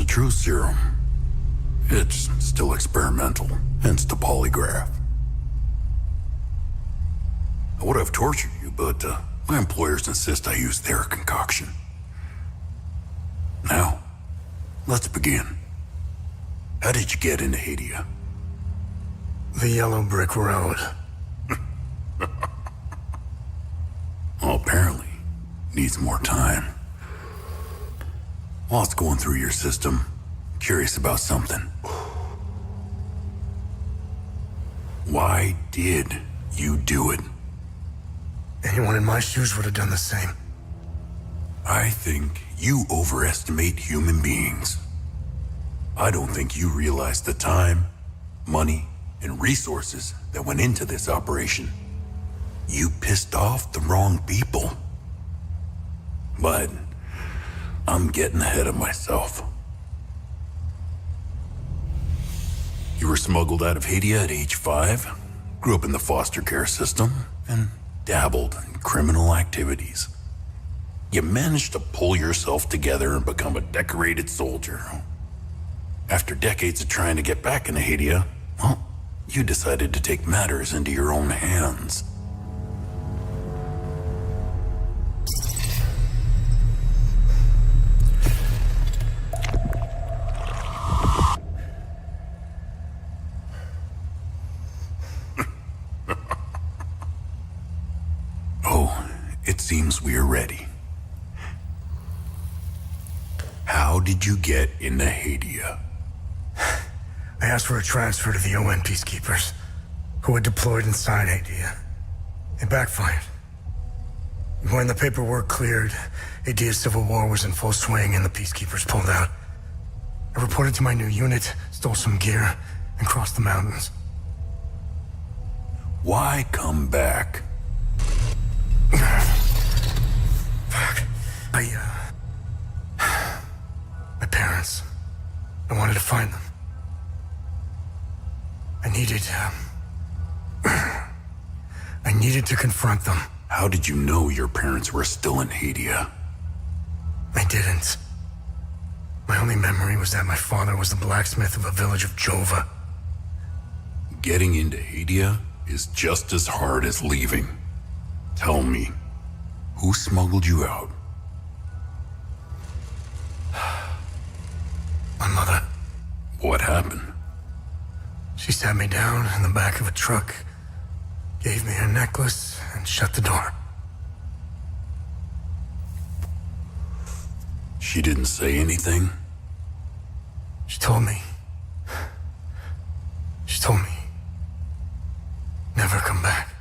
true serum. It's still experimental, hence the polygraph. I would have tortured you, but my employers insist I use their concoction. Now, let's begin. How did you get into Hadea? The yellow brick road. Well, apparently, needs more time. While it's going through your system, curious about something. Why did you do it? Anyone in my shoes would have done the same. I think you overestimate human beings. I don't think you realize the time, money, and resources that went into this operation. You pissed off the wrong people. But I'm getting ahead of myself. You were smuggled out of Hadea at age 5, grew up in the foster care system, and dabbled in criminal activities. You managed to pull yourself together and become a decorated soldier. After decades of trying to get back into Hadea, well, you decided to take matters into your own hands. It seems we are ready. How did you get into Hadea? I asked for a transfer to the UN peacekeepers, who had deployed inside Hadea. It backfired. When the paperwork cleared, Hadea's civil war was in full swing and the peacekeepers pulled out. I reported to my new unit, stole some gear, and crossed the mountains. Why come back? Fuck. My parents. I wanted to find them. I needed to confront them. How did you know your parents were still in Hadea? I didn't. My only memory was that my father was the blacksmith of a village of Jova. Getting into Hadea is just as hard as leaving. Tell me, who smuggled you out? My mother. What happened? She sat me down in the back of a truck, gave me her necklace, and shut the door. She didn't say anything? She told me, never come back.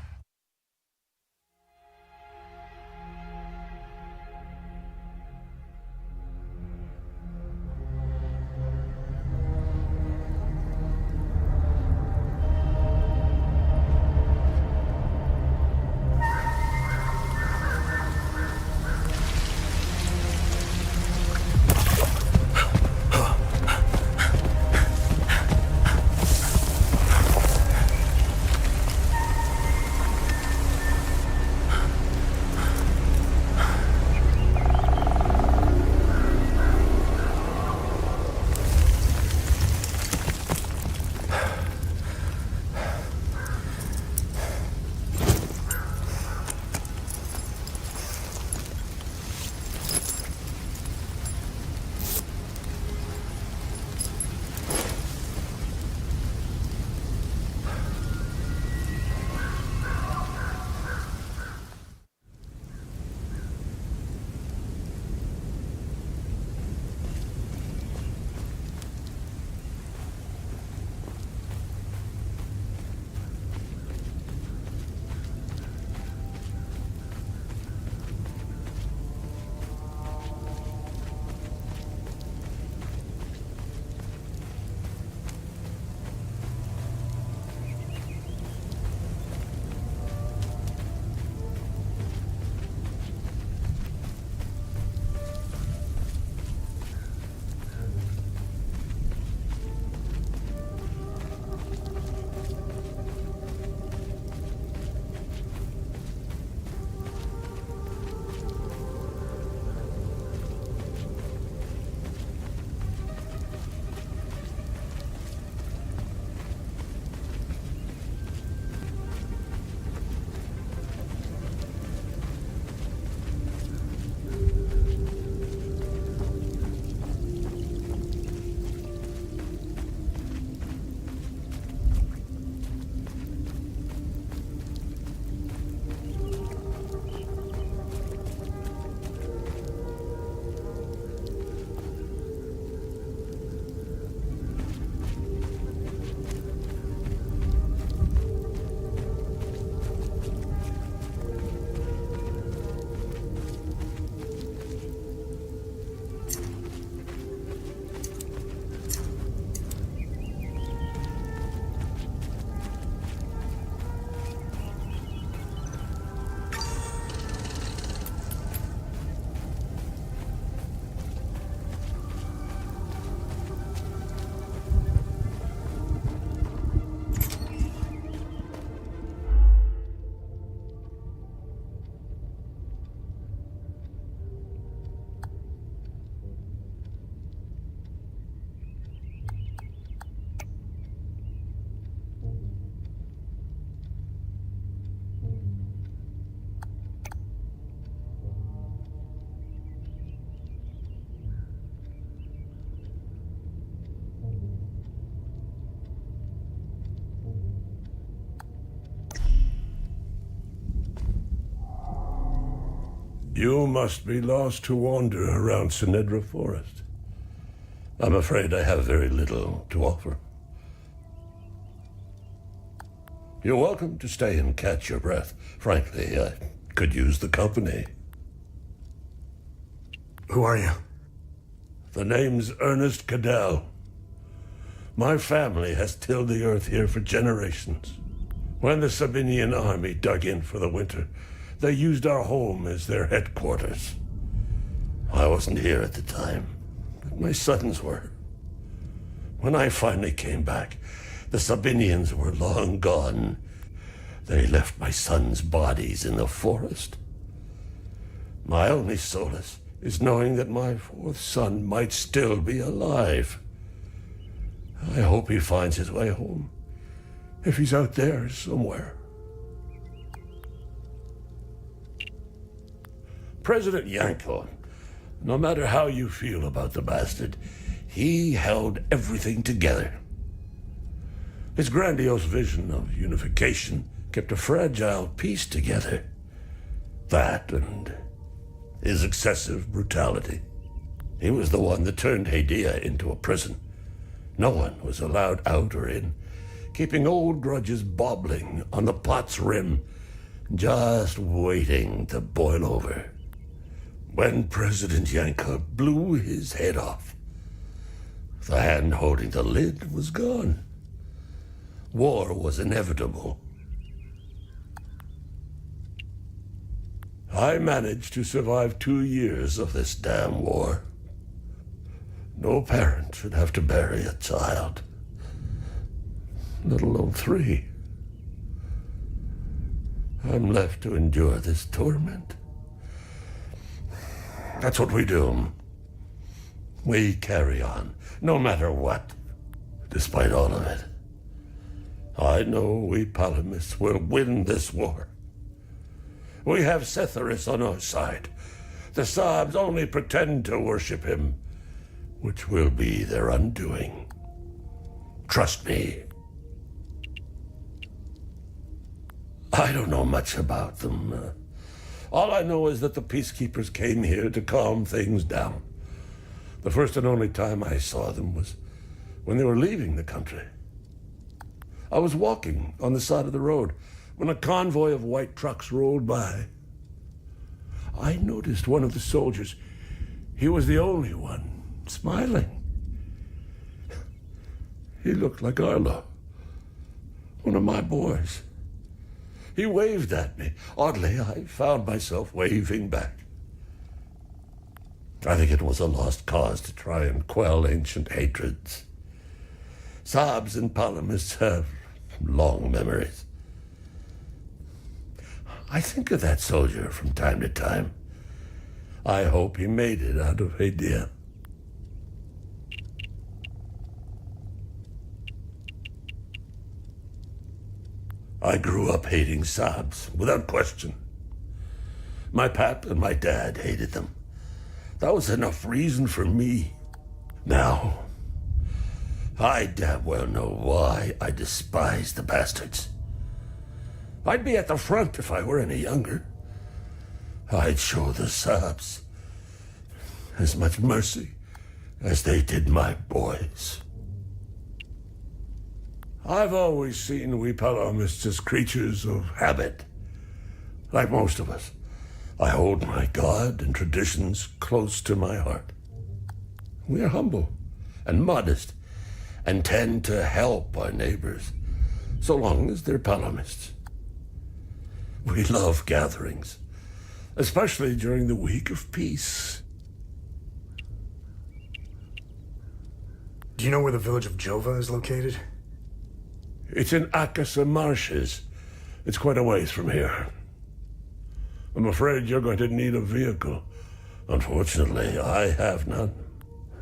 You must be lost to wander around Sinedra Forest. I'm afraid I have very little to offer. You're welcome to stay and catch your breath. Frankly, I could use the company. Who are you? The name's Ernest Cadell. My family has tilled the earth here for generations. When the Sabinian army dug in for the winter, they used our home as their headquarters. I wasn't here at the time, but my sons were. When I finally came back, the Sabinians were long gone. They left my sons' bodies in the forest. My only solace is knowing that my fourth son might still be alive. I hope he finds his way home, if he's out there somewhere. President Yanko, no matter how you feel about the bastard, he held everything together. His grandiose vision of unification kept a fragile peace together. That and his excessive brutality. He was the one that turned Hadea into a prison. No one was allowed out or in, keeping old grudges bobbling on the pot's rim, just waiting to boil over. When President Yanko blew his head off, the hand holding the lid was gone. War was inevitable. I managed to survive 2 years of this damn war. No parent should have to bury a child, let alone 3. I'm left to endure this torment. That's what we do. We carry on, no matter what, despite all of it. I know we Palamists will win this war. We have Setharis on our side. The Sabs only pretend to worship him, which will be their undoing. Trust me. I don't know much about them. All I know is that the peacekeepers came here to calm things down. The first and only time I saw them was when they were leaving the country. I was walking on the side of the road when a convoy of white trucks rolled by. I noticed one of the soldiers. He was the only one smiling. He looked like Arlo, one of my boys. He waved at me. Oddly, I found myself waving back. I think it was a lost cause to try and quell ancient hatreds. Sabs and Palamists have long memories. I think of that soldier from time to time. I hope he made it out of Hadea. I grew up hating Sabs, without question. My pap and my dad hated them. That was enough reason for me. Now, I damn well know why I despise the bastards. I'd be at the front if I were any younger. I'd show the Sabs as much mercy as they did my boys. I've always seen we Palamists as creatures of habit. Like most of us, I hold my God and traditions close to my heart. We are humble and modest and tend to help our neighbors, so long as they're Palamists. We love gatherings, especially during the week of peace. Do you know where the village of Jova is located? It's in Akasa Marshes. It's quite a ways from here. I'm afraid you're going to need a vehicle. Unfortunately, I have none.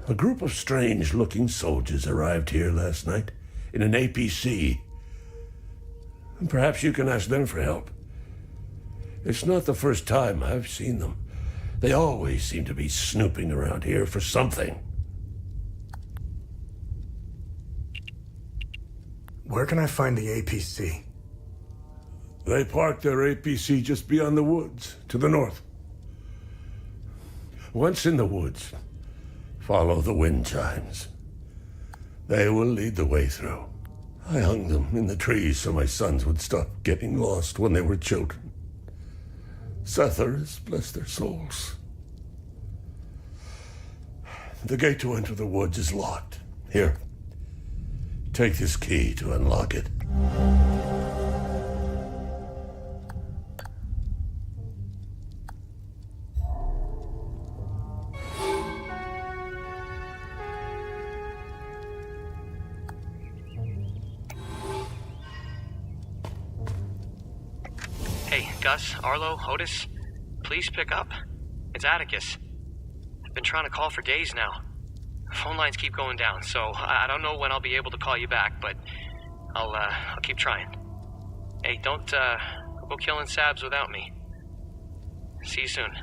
A group of strange-looking soldiers arrived here last night in an APC. Perhaps you can ask them for help. It's not the first time I've seen them. They always seem to be snooping around here for something. Where can I find the APC? They parked their APC just beyond the woods, to the north. Once in the woods, follow the wind chimes. They will lead the way through. I hung them in the trees so my sons would stop getting lost when they were children. Sethlers, bless their souls. The gate to enter the woods is locked. Here, take this key to unlock it. Hey, Gus, Arlo, Otis, please pick up. It's Atticus. I've been trying to call for days now. Phone lines keep going down, so I don't know when I'll be able to call you back, but I'll keep trying. Hey, don't go killing Sabs without me. See you soon.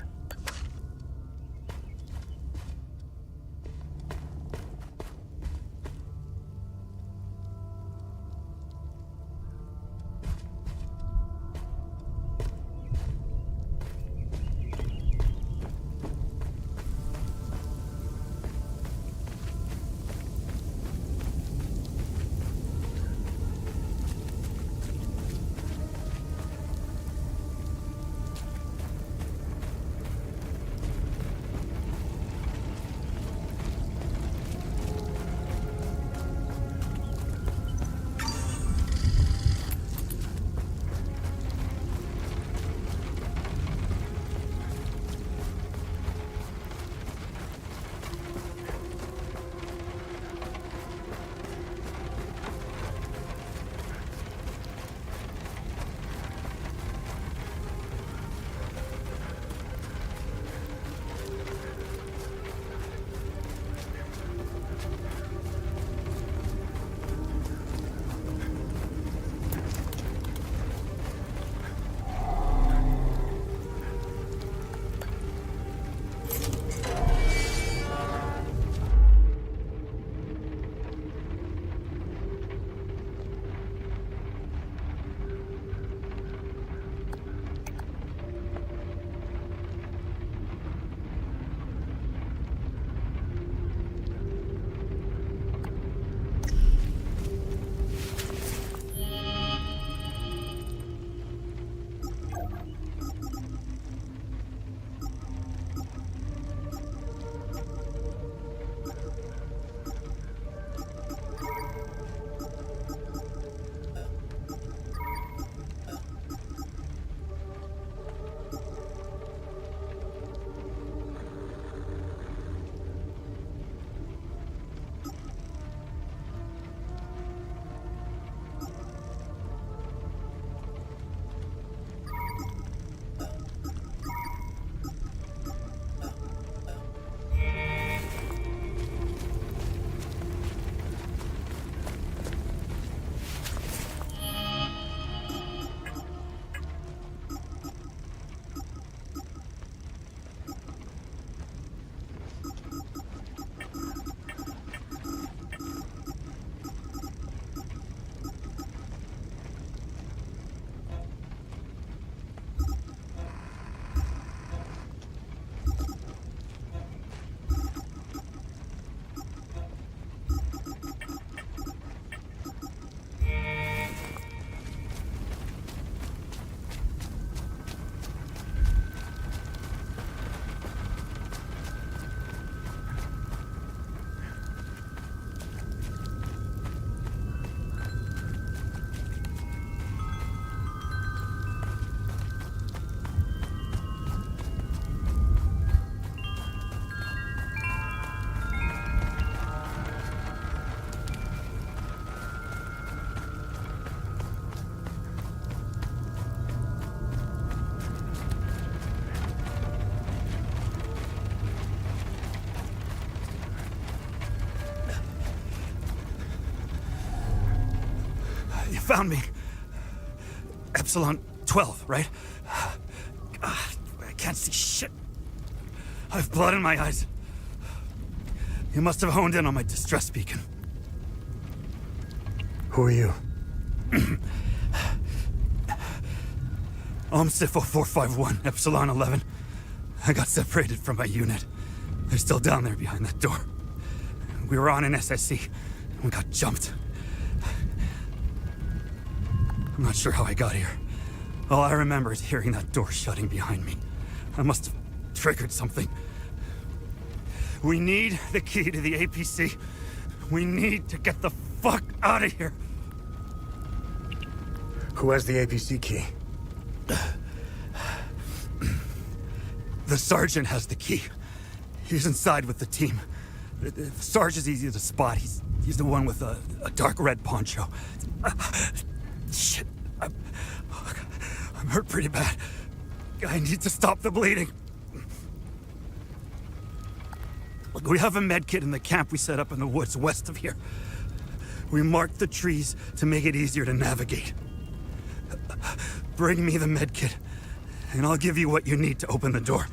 Found me. Epsilon 12, right? I can't see shit. I have blood in my eyes. You must have honed in on my distress beacon. Who are you? OMSIF 0451, Epsilon 11. I got separated from my unit. They're still down there behind that door. We were on an SSC. We got jumped. I'm not sure how I got here. All I remember is hearing that door shutting behind me. I must have triggered something. We need the key to the APC. We need to get the fuck out of here. Who has the APC key? The sergeant has the key. He's inside with the team. The Sarge is easy to spot. He's the one with a dark red poncho. Shit. I'm hurt pretty bad. I need to stop the bleeding. Look, we have a med kit in the camp we set up in the woods west of here. We marked the trees to make it easier to navigate. Bring me the med kit, and I'll give you what you need to open the door.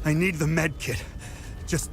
I need the med kit. Just...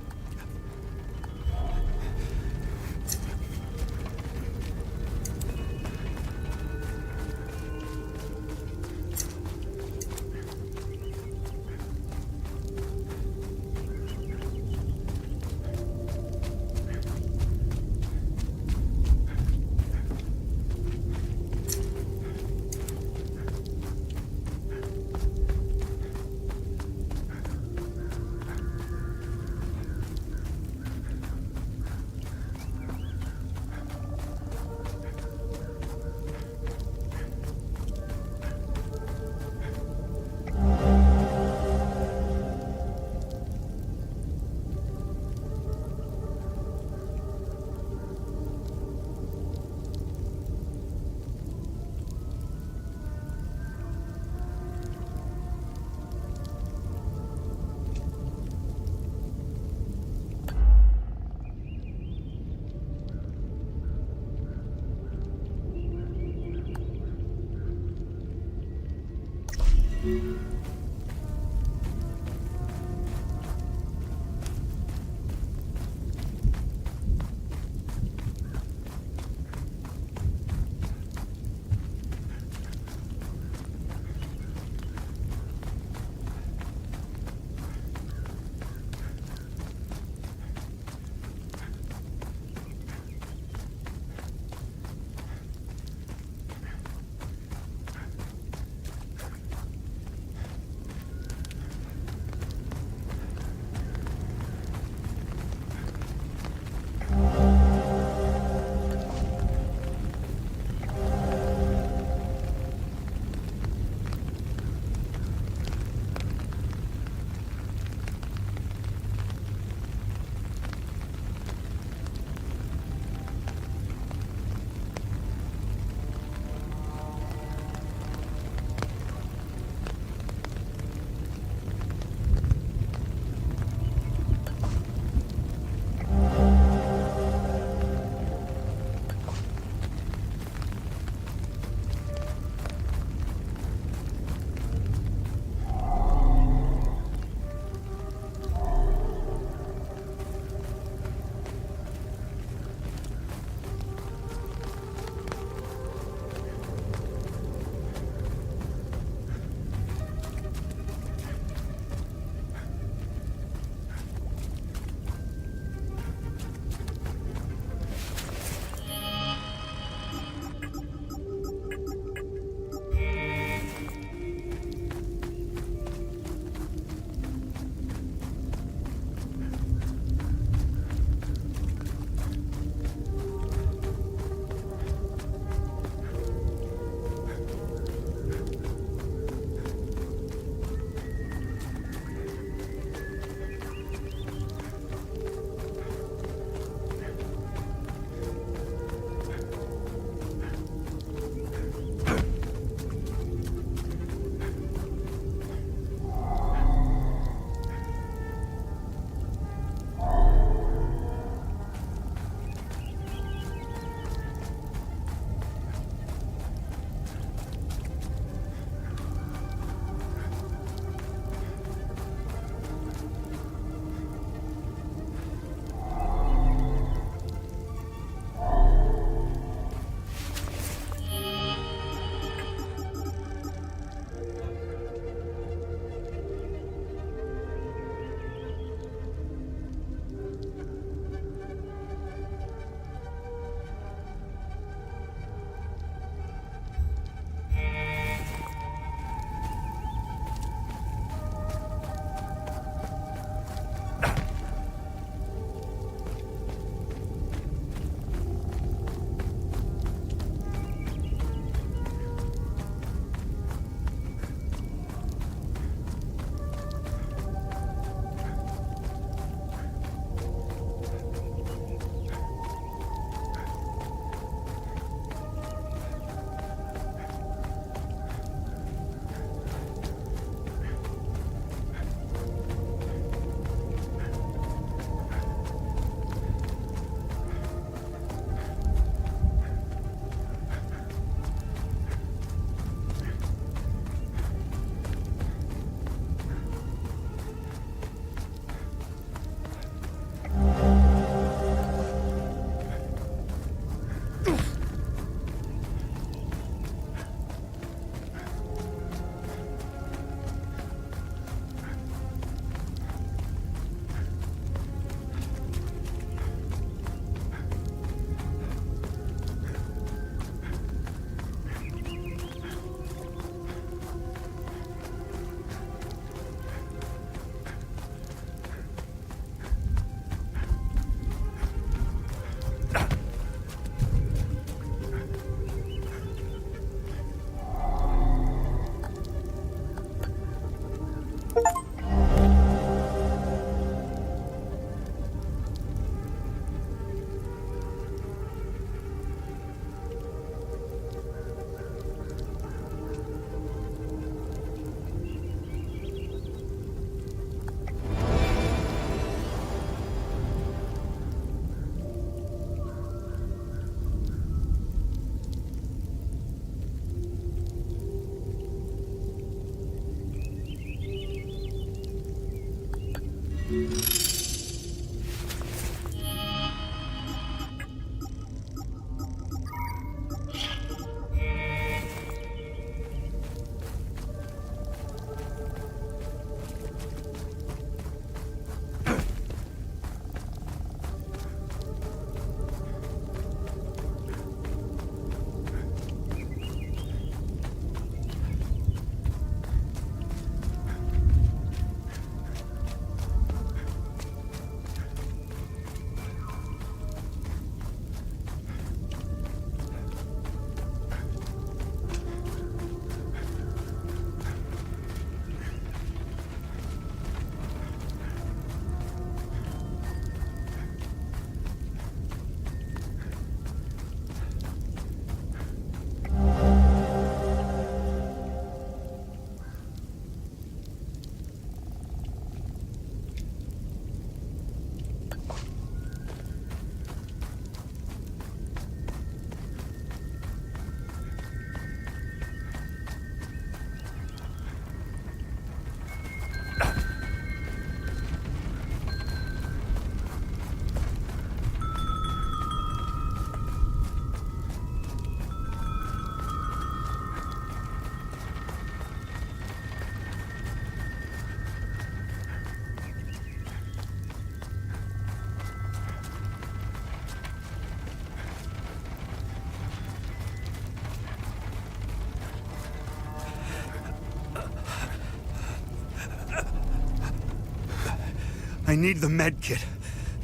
I need the med kit.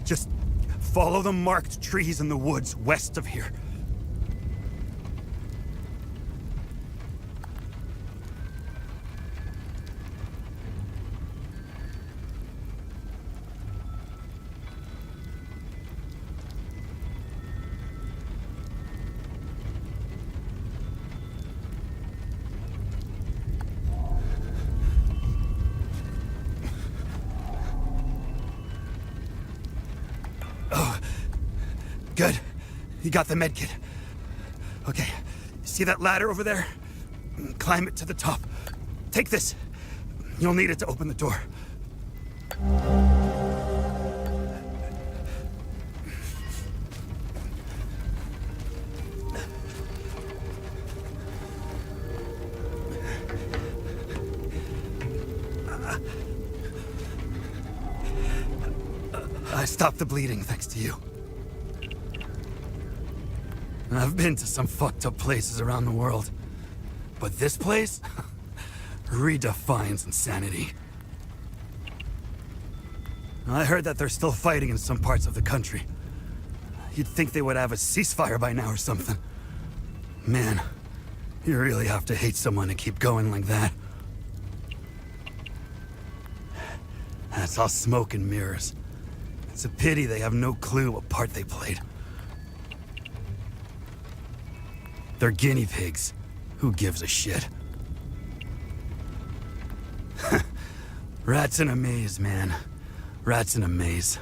Just follow the marked trees in the woods west of here. Good. You got the medkit. Okay. See that ladder over there? Climb it to the top. Take this. You'll need it to open the door. I stopped the bleeding thanks to you. I've been to some fucked up places around the world, but this place redefines insanity. I heard that they're still fighting in some parts of the country. You'd think they would have a ceasefire by now or something. Man, you really have to hate someone to keep going like that. That's all smoke and mirrors. It's a pity they have no clue what part they played. They're guinea pigs. Who gives a shit? Rats in a maze, man. Rats in a maze.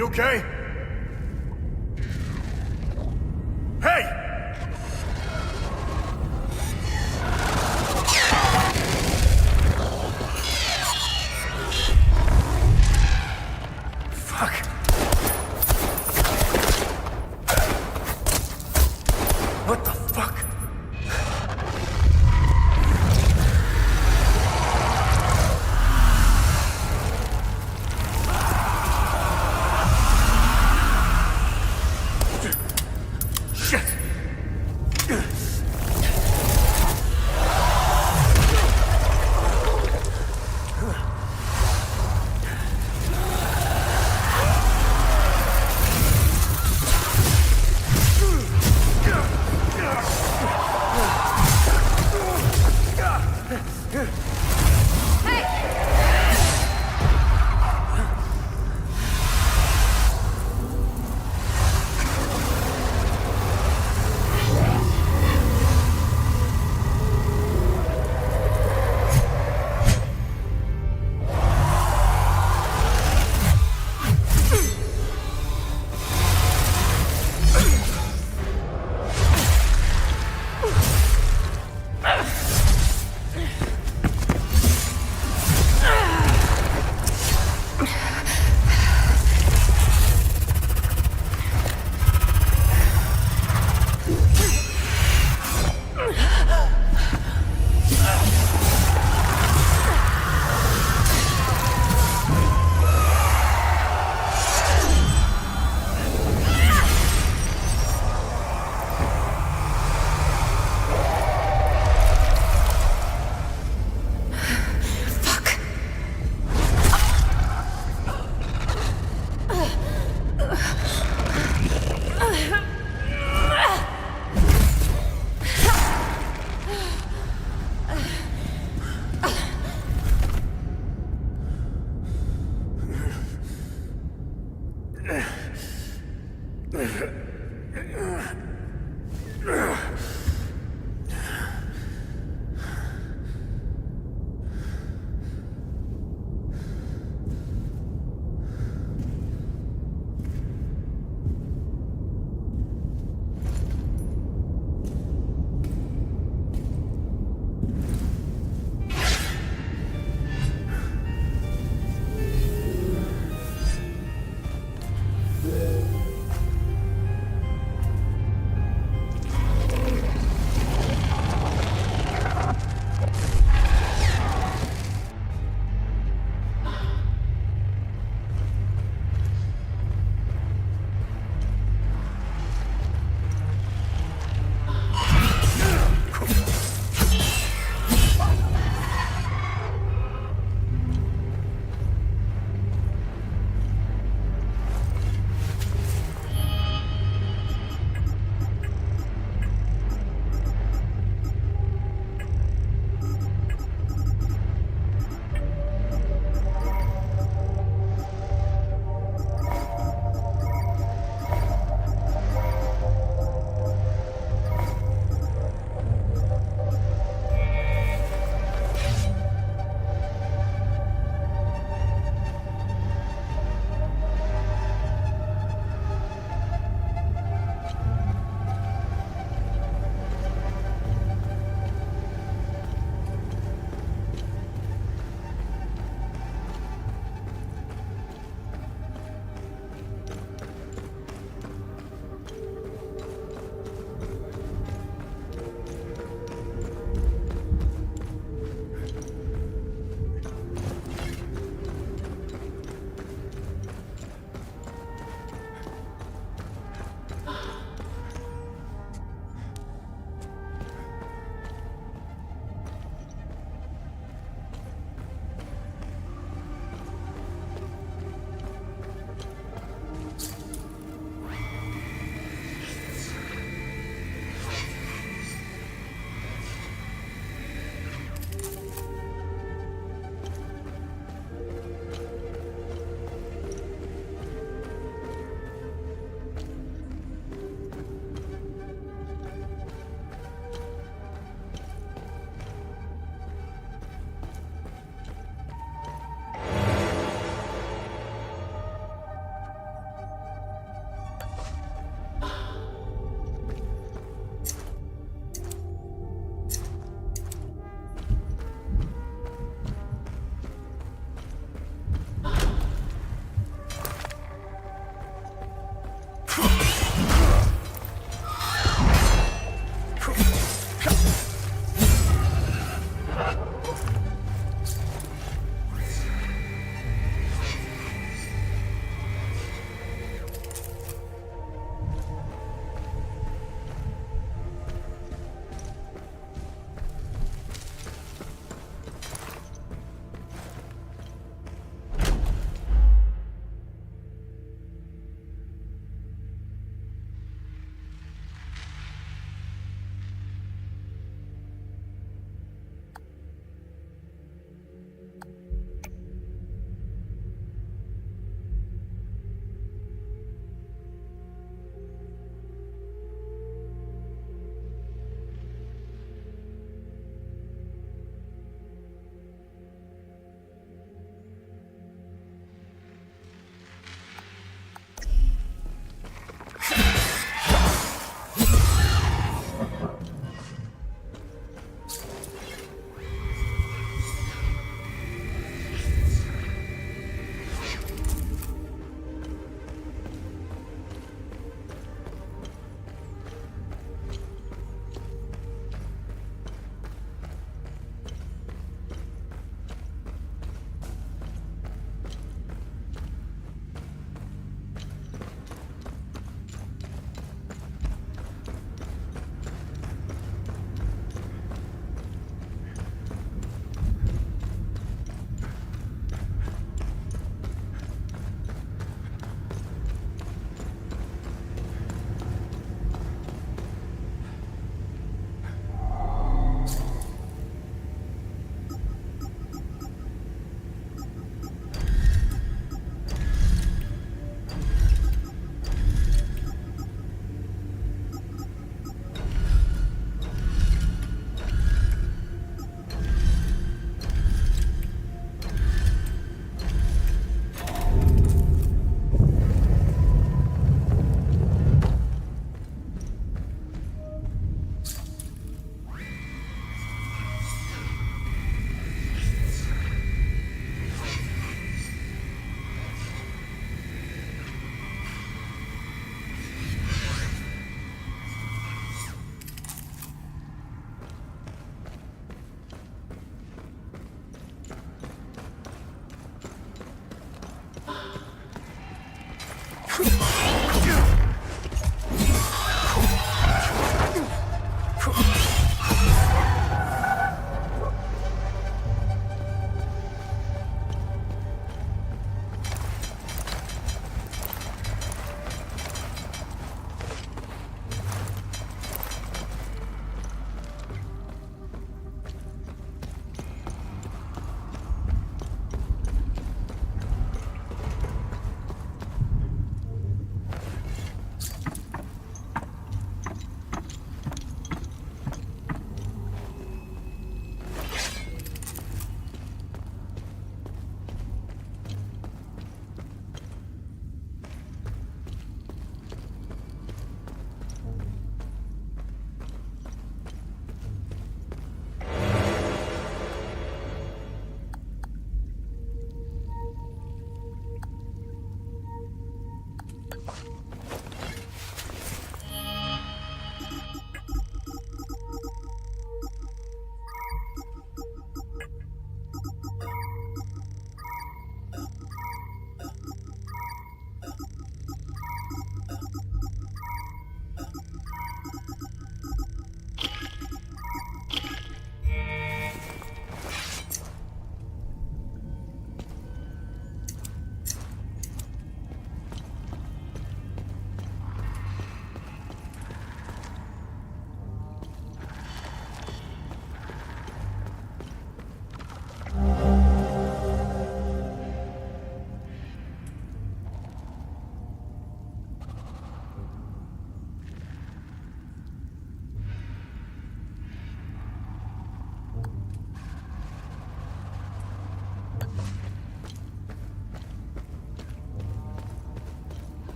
You okay? Hey! Fuck. What the fuck? Shit!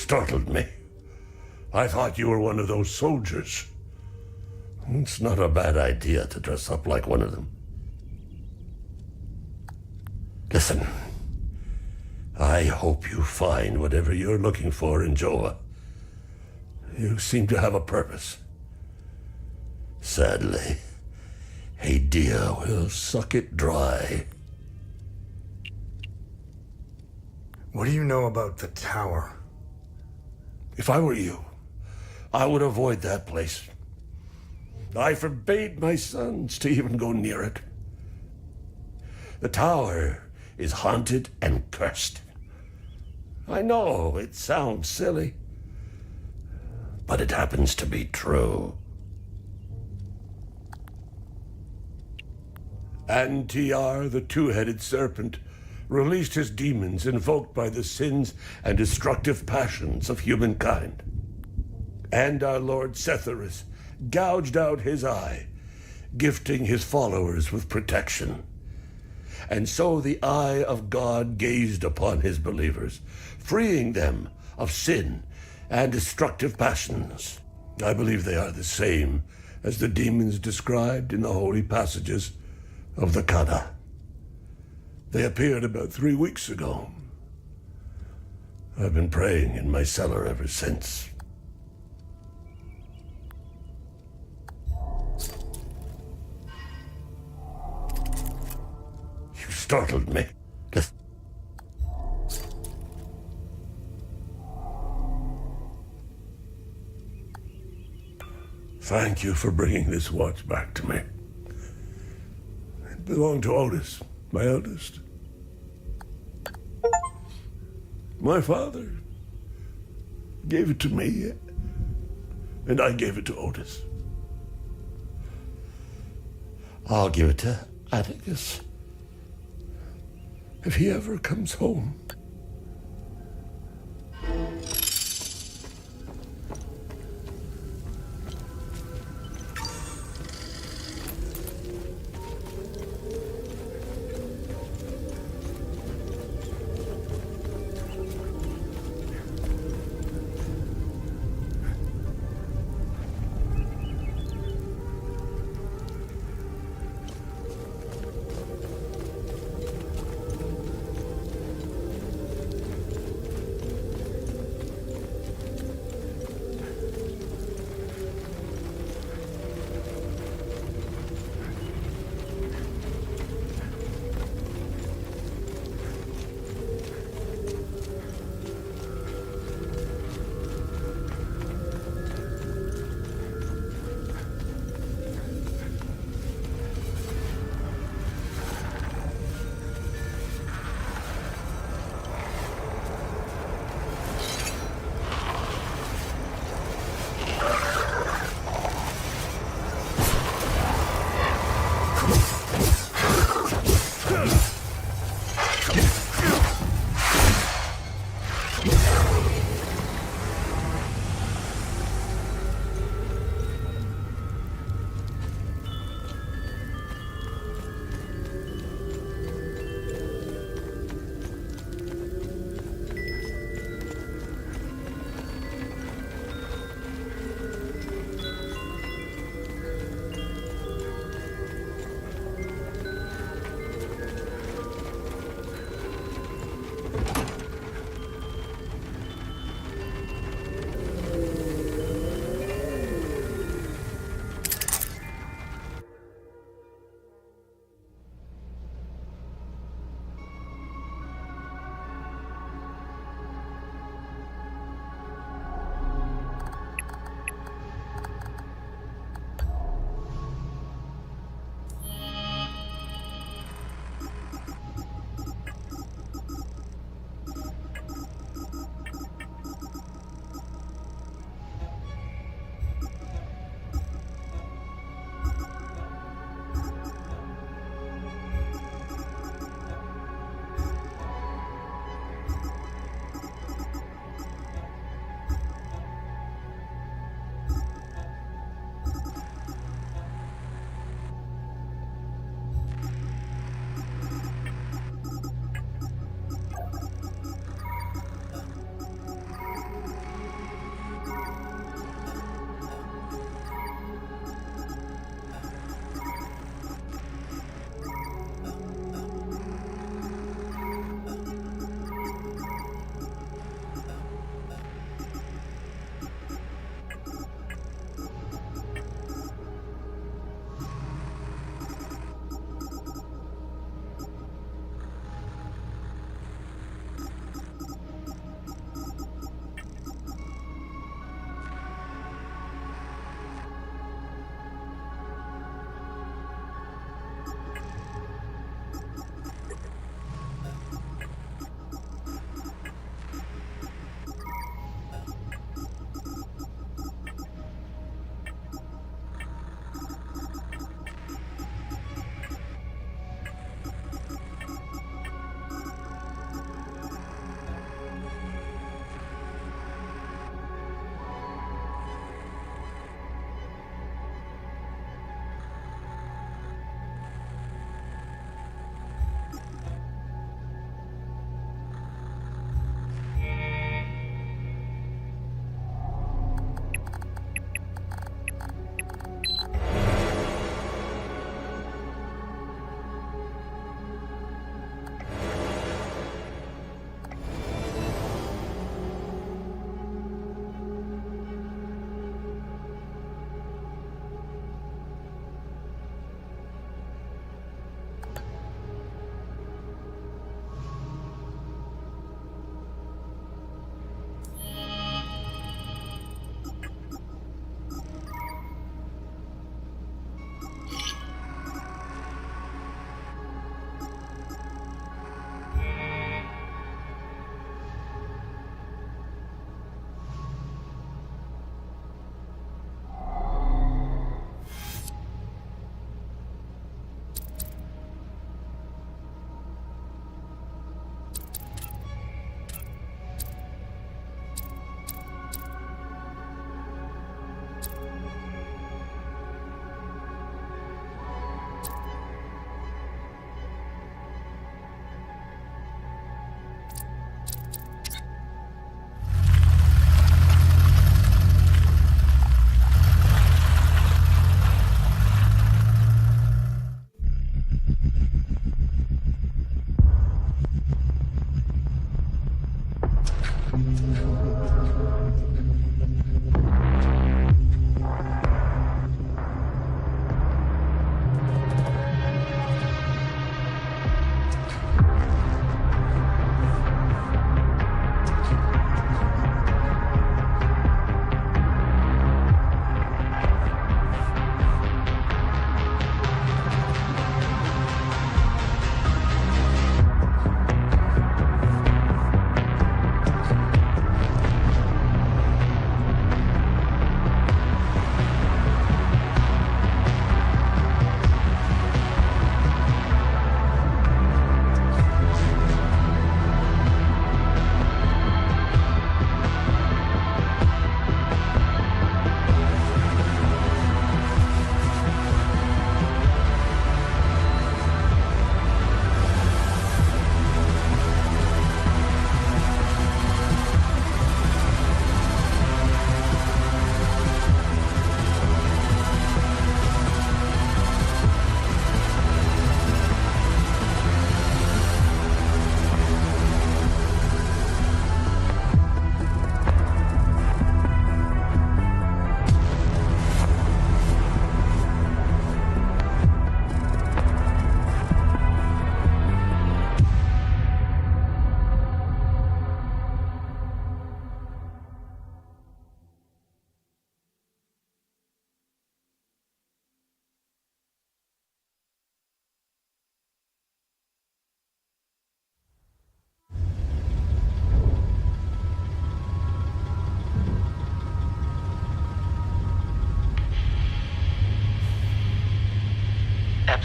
startled me. I thought you were one of those soldiers. It's not a bad idea to dress up like one of them. Listen, I hope you find whatever you're looking for in Joa. You seem to have a purpose. Sadly, Hadea will suck it dry. What do you know about the tower? If I were you, I would avoid that place. I forbade my sons to even go near it. The tower is haunted and cursed. I know it sounds silly, but it happens to be true. And TR, the two-headed serpent, released his demons invoked by the sins and destructive passions of humankind. And our Lord Setherus gouged out his eye, gifting his followers with protection. And so the eye of God gazed upon his believers, freeing them of sin and destructive passions. I believe they are the same as the demons described in the holy passages of the Kada. They appeared about 3 weeks ago. I've been praying in my cellar ever since. You startled me. Thank you for bringing this watch back to me. It belonged to Otis, my eldest. My father gave it to me, and I gave it to Otis. I'll give it to Atticus if he ever comes home.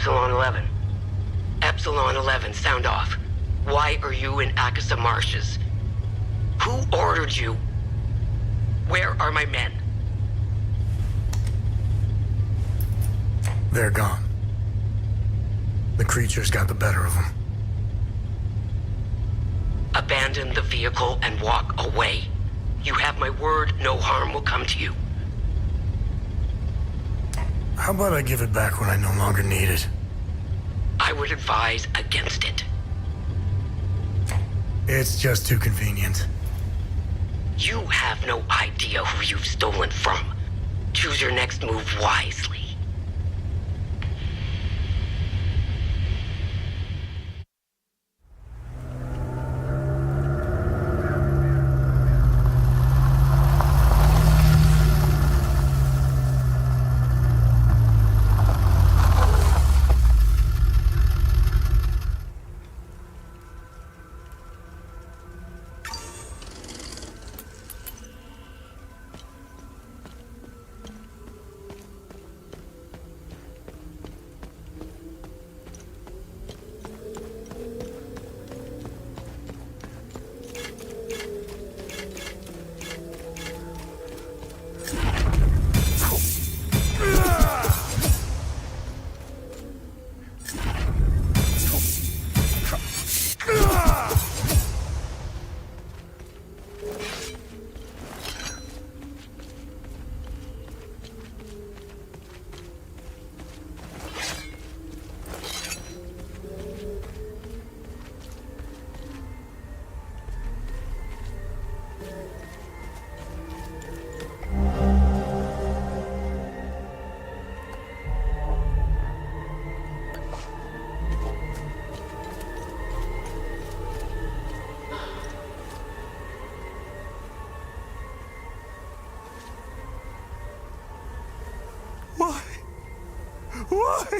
Epsilon 11. Epsilon 11, sound off. Why are you in Akasa Marshes? Who ordered you? Where are my men? They're gone. The creatures got the better of them. Abandon the vehicle and walk away. You have my word, no harm will come to you. How about I give it back when I no longer need it? I would advise against it. It's just too convenient. You have no idea who you've stolen from. Choose your next move wisely.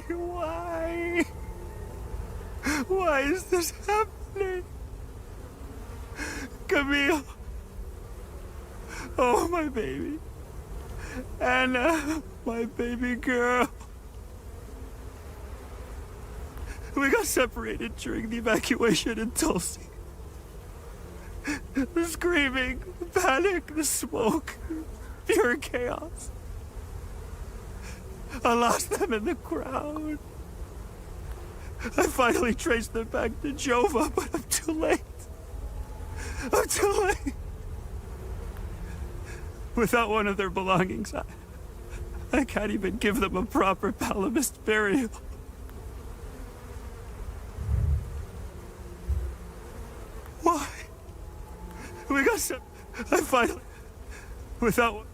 Why? Why is this happening? Camille. Oh, my baby. Anna, my baby girl. We got separated during the evacuation in Tulsi. The screaming, the panic, the smoke, pure chaos. I lost them in the crowd. I finally traced them back to Jova, but I'm too late. I'm too late. Without one of their belongings, I can't even give them a proper Palamist burial. Why? We got some... I finally... Without...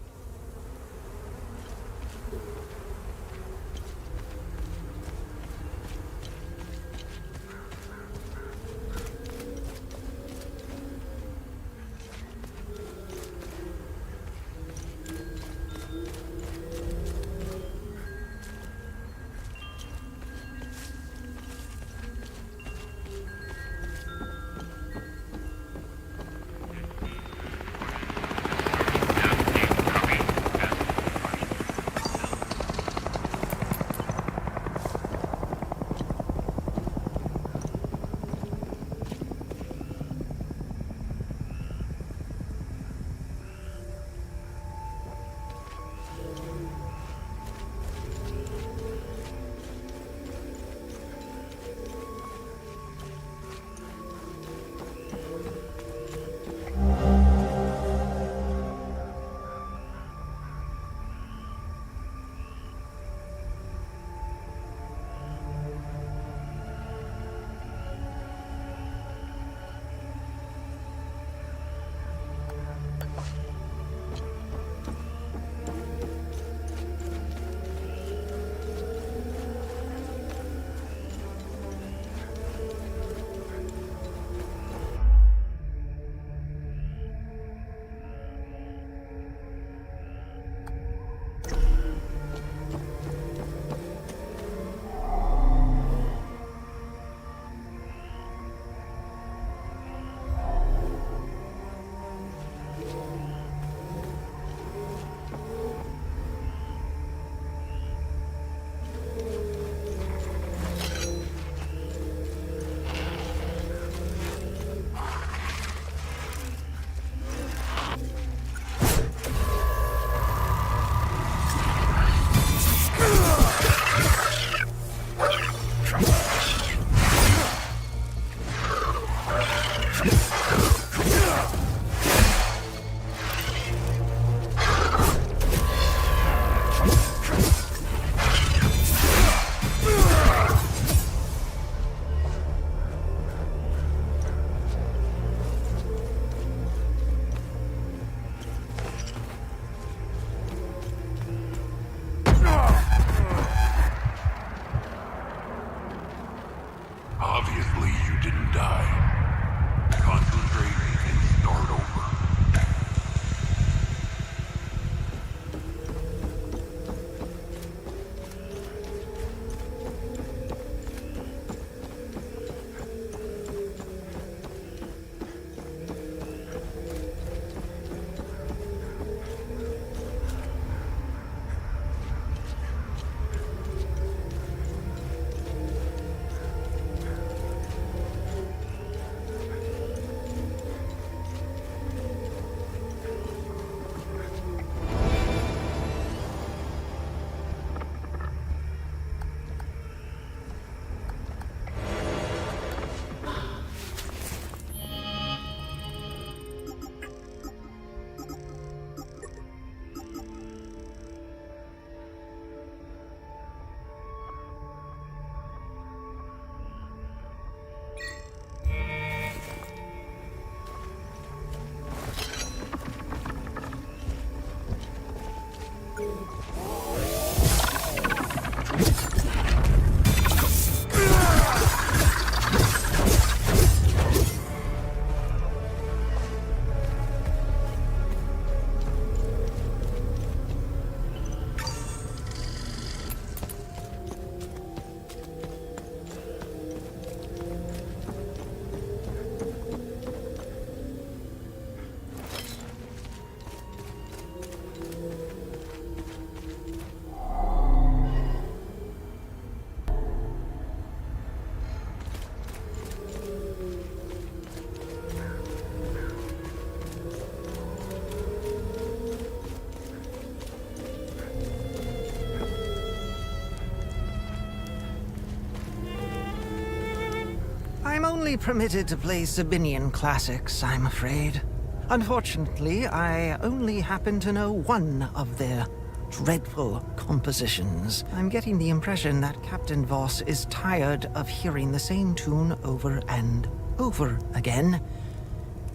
only permitted to play Sabinian classics, I'm afraid. Unfortunately, I only happen to know one of their dreadful compositions. I'm getting the impression that Captain Voss is tired of hearing the same tune over and over again.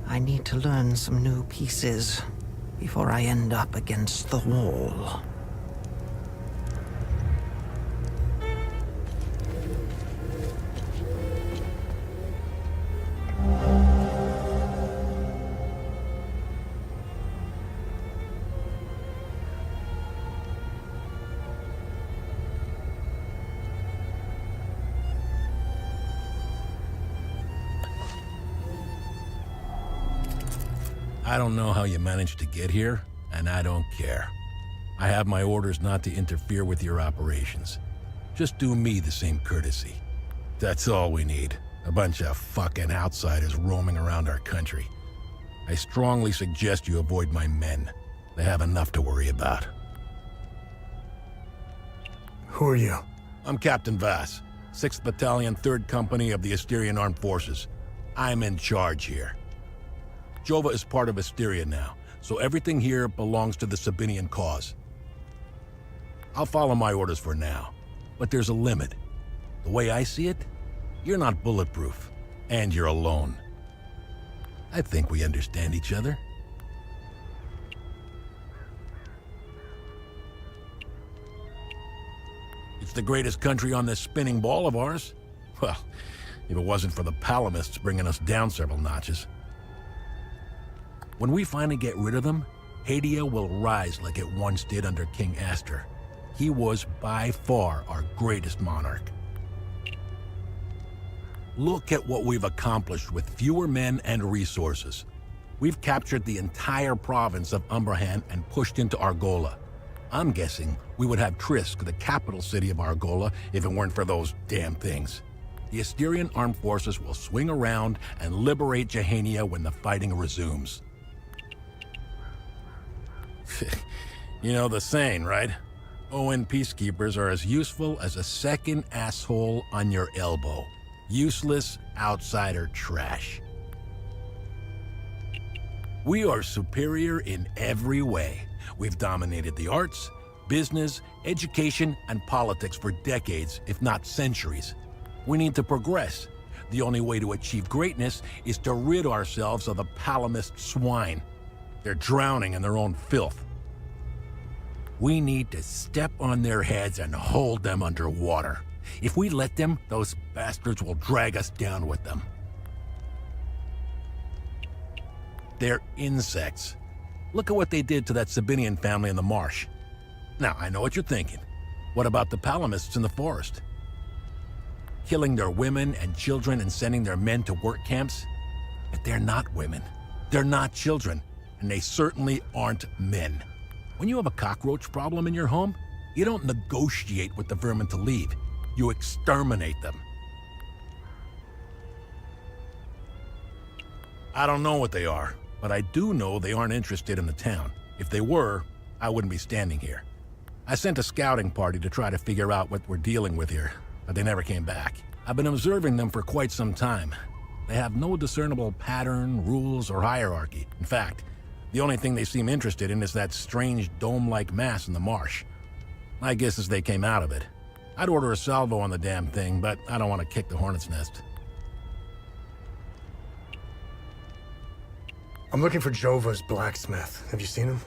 I need to learn some new pieces before I end up against the wall. I don't know how you managed to get here, and I don't care. I have my orders not to interfere with your operations. Just do me the same courtesy. That's all we need. A bunch of fucking outsiders roaming around our country. I strongly suggest you avoid my men. They have enough to worry about. Who are you? I'm Captain Vass, 6th Battalion, 3rd Company of the Asterian Armed Forces. I'm in charge here. Jova is part of Asteria now, so everything here belongs to the Sabinian cause. I'll follow my orders for now, but there's a limit. The way I see it, you're not bulletproof, and you're alone. I think we understand each other. It's the greatest country on this spinning ball of ours. Well, if it wasn't for the Palamists bringing us down several notches. When we finally get rid of them, Hadea will rise like it once did under King Astor. He was by far our greatest monarch. Look at what we've accomplished with fewer men and resources. We've captured the entire province of Umbrahan and pushed into Argola. I'm guessing we would have Trisk, the capital city of Argola, if it weren't for those damn things. The Asterian armed forces will swing around and liberate Jahania when the fighting resumes. You know the saying, right? ON peacekeepers are as useful as a second asshole on your elbow. Useless outsider trash. We are superior in every way. We've dominated the arts, business, education, and politics for decades, if not centuries. We need to progress. The only way to achieve greatness is to rid ourselves of the Palamist swine. They're drowning in their own filth. We need to step on their heads and hold them underwater. If we let them, those bastards will drag us down with them. They're insects. Look at what they did to that Sabinian family in the marsh. Now, I know what you're thinking. What about the Palamists in the forest? Killing their women and children and sending their men to work camps? But they're not women. They're not children. And they certainly aren't men. When you have a cockroach problem in your home, you don't negotiate with the vermin to leave. You exterminate them. I don't know what they are, but I do know they aren't interested in the town. If they were, I wouldn't be standing here. I sent a scouting party to try to figure out what we're dealing with here, but they never came back. I've been observing them for quite some time. They have no discernible pattern, rules, or hierarchy. In fact, the only thing they seem interested in is that strange dome-like mass in the marsh. My guess is they came out of it. I'd order a salvo on the damn thing, but I don't want to kick the hornet's nest. I'm looking for Jova's blacksmith. Have you seen him?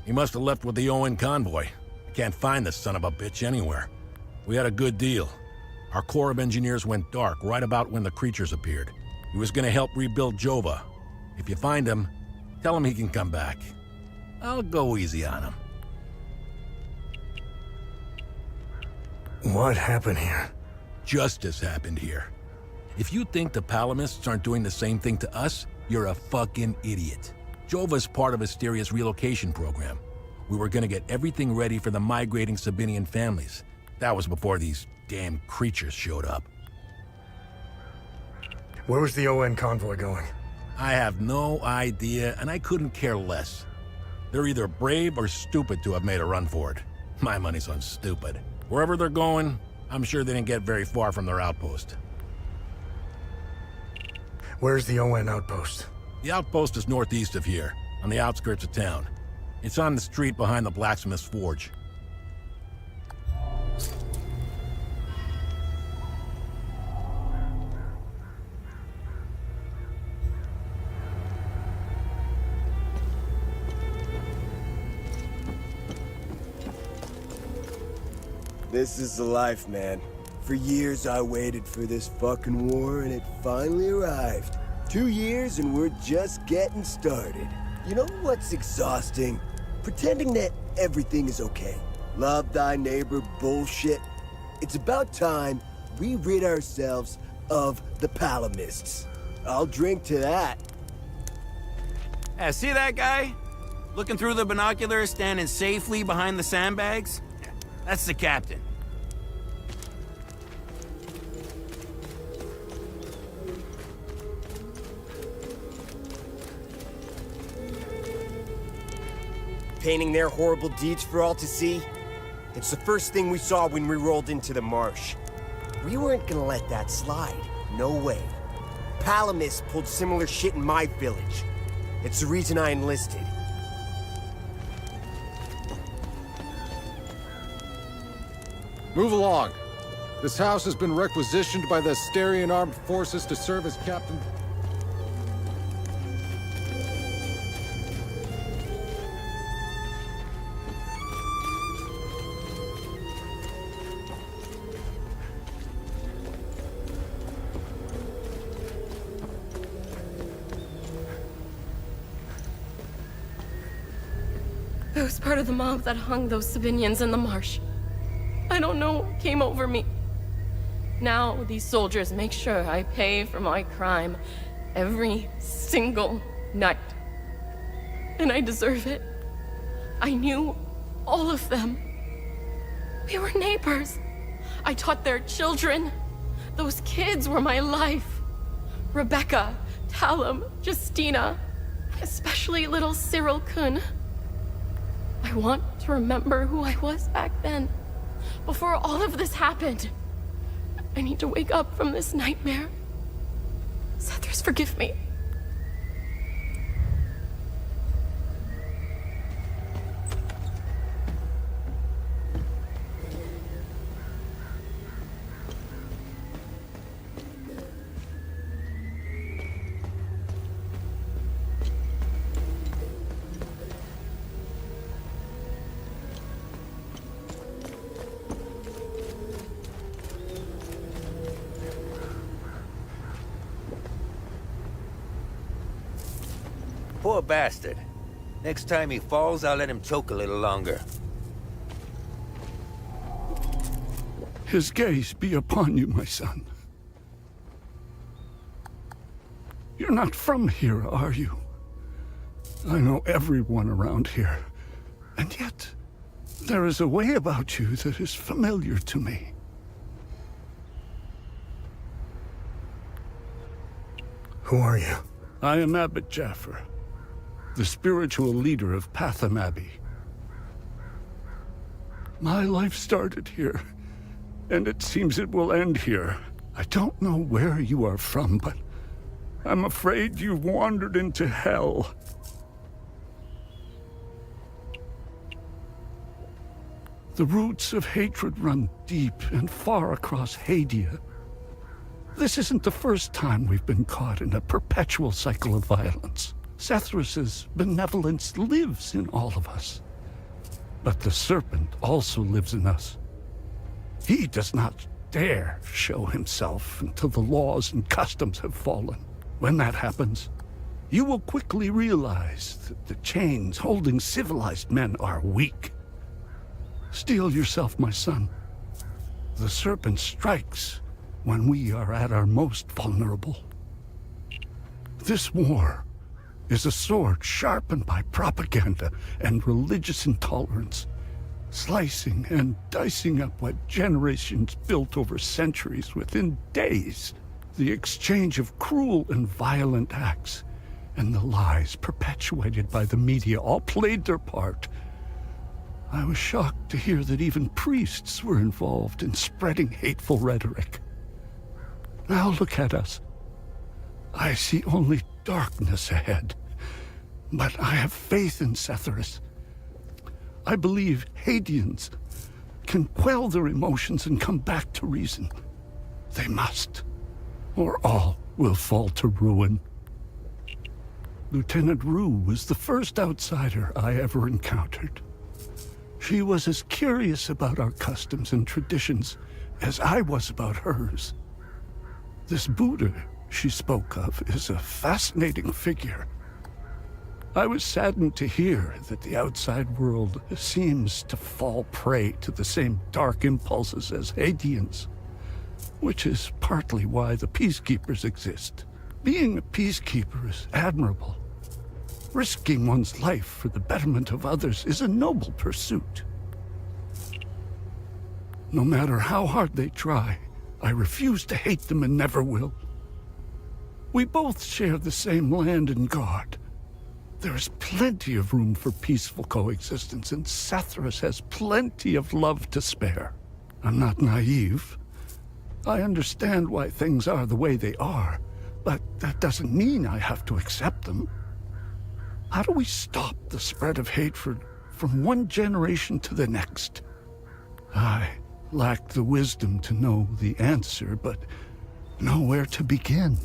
He must have left with the ON convoy. I can't find this son of a bitch anywhere. We had a good deal. Our Corps of Engineers went dark right about when the creatures appeared. He was going to help rebuild Jova. If you find him, tell him he can come back. I'll go easy on him. What happened here? Justice happened here. If you think the Palamists aren't doing the same thing to us, you're a fucking idiot. Jova's part of Asteria's relocation program. We were gonna get everything ready for the migrating Sabinian families. That was before these damn creatures showed up. Where was the ON convoy going? I have no idea, and I couldn't care less. They're either brave or stupid to have made a run for it. My money's on stupid. Wherever they're going, I'm sure they didn't get very far from their outpost. Where's the ON outpost? The outpost is northeast of here, on the outskirts of town. It's on the street behind the blacksmith's forge. This is the life, man. For years I waited for this fucking war and it finally arrived. 2 years and we're just getting started. You know what's exhausting? Pretending that everything is okay. Love thy neighbor bullshit. It's about time we rid ourselves of the Palamists. I'll drink to that. See that guy? Looking through the binoculars, standing safely behind the sandbags? That's the captain. Painting their horrible deeds for all to see? It's the first thing we saw when we rolled into the marsh. We weren't gonna let that slide. No way. Palamis pulled similar shit in my village. It's the reason I enlisted. Move along. This house has been requisitioned by the Asterian Armed Forces to serve as Captain... I was part of the mob that hung those civilians in the marsh. I don't know what came over me. Now these soldiers make sure I pay for my crime every single night. And I deserve it. I knew all of them. We were neighbors. I taught their children. Those kids were my life. Rebecca, Talum, Justina, especially little Cyril Kun. I want to remember who I was back then, before all of this happened. I need to wake up from this nightmare. Sethers, forgive me. Poor bastard. Next time he falls, I'll let him choke a little longer. His gaze be upon you, my son. You're not from here, are you? I know everyone around here, and yet there is a way about you that is familiar to me. Who are you? I am Abbot Jaffer, the spiritual leader of Patham Abbey. My life started here, and it seems it will end here. I don't know where you are from, but I'm afraid you've wandered into hell. The roots of hatred run deep and far across Hadea. This isn't the first time we've been caught in a perpetual cycle of violence. Sethrus's benevolence lives in all of us. But the serpent also lives in us. He does not dare show himself until the laws and customs have fallen. When that happens, you will quickly realize that the chains holding civilized men are weak. Steel yourself, my son. The serpent strikes when we are at our most vulnerable. This war is a sword sharpened by propaganda and religious intolerance, slicing and dicing up what generations built over centuries within days. The exchange of cruel and violent acts and the lies perpetuated by the media all played their part. I was shocked to hear that even priests were involved in spreading hateful rhetoric. Now look at us. I see only darkness ahead. But I have faith in Setharus. I believe Hadeans can quell their emotions and come back to reason. They must, or all will fall to ruin. Lieutenant Rue was the first outsider I ever encountered. She was as curious about our customs and traditions as I was about hers. This Buddha she spoke of is a fascinating figure. I was saddened to hear that the outside world seems to fall prey to the same dark impulses as Hadeans, which is partly why the peacekeepers exist. Being a peacekeeper is admirable. Risking one's life for the betterment of others is a noble pursuit. No matter how hard they try, I refuse to hate them and never will. We both share the same land and god. There is plenty of room for peaceful coexistence, and Setharus has plenty of love to spare. I'm not naive. I understand why things are the way they are, but that doesn't mean I have to accept them. How do we stop the spread of hatred from one generation to the next? I lack the wisdom to know the answer, but know where to begin.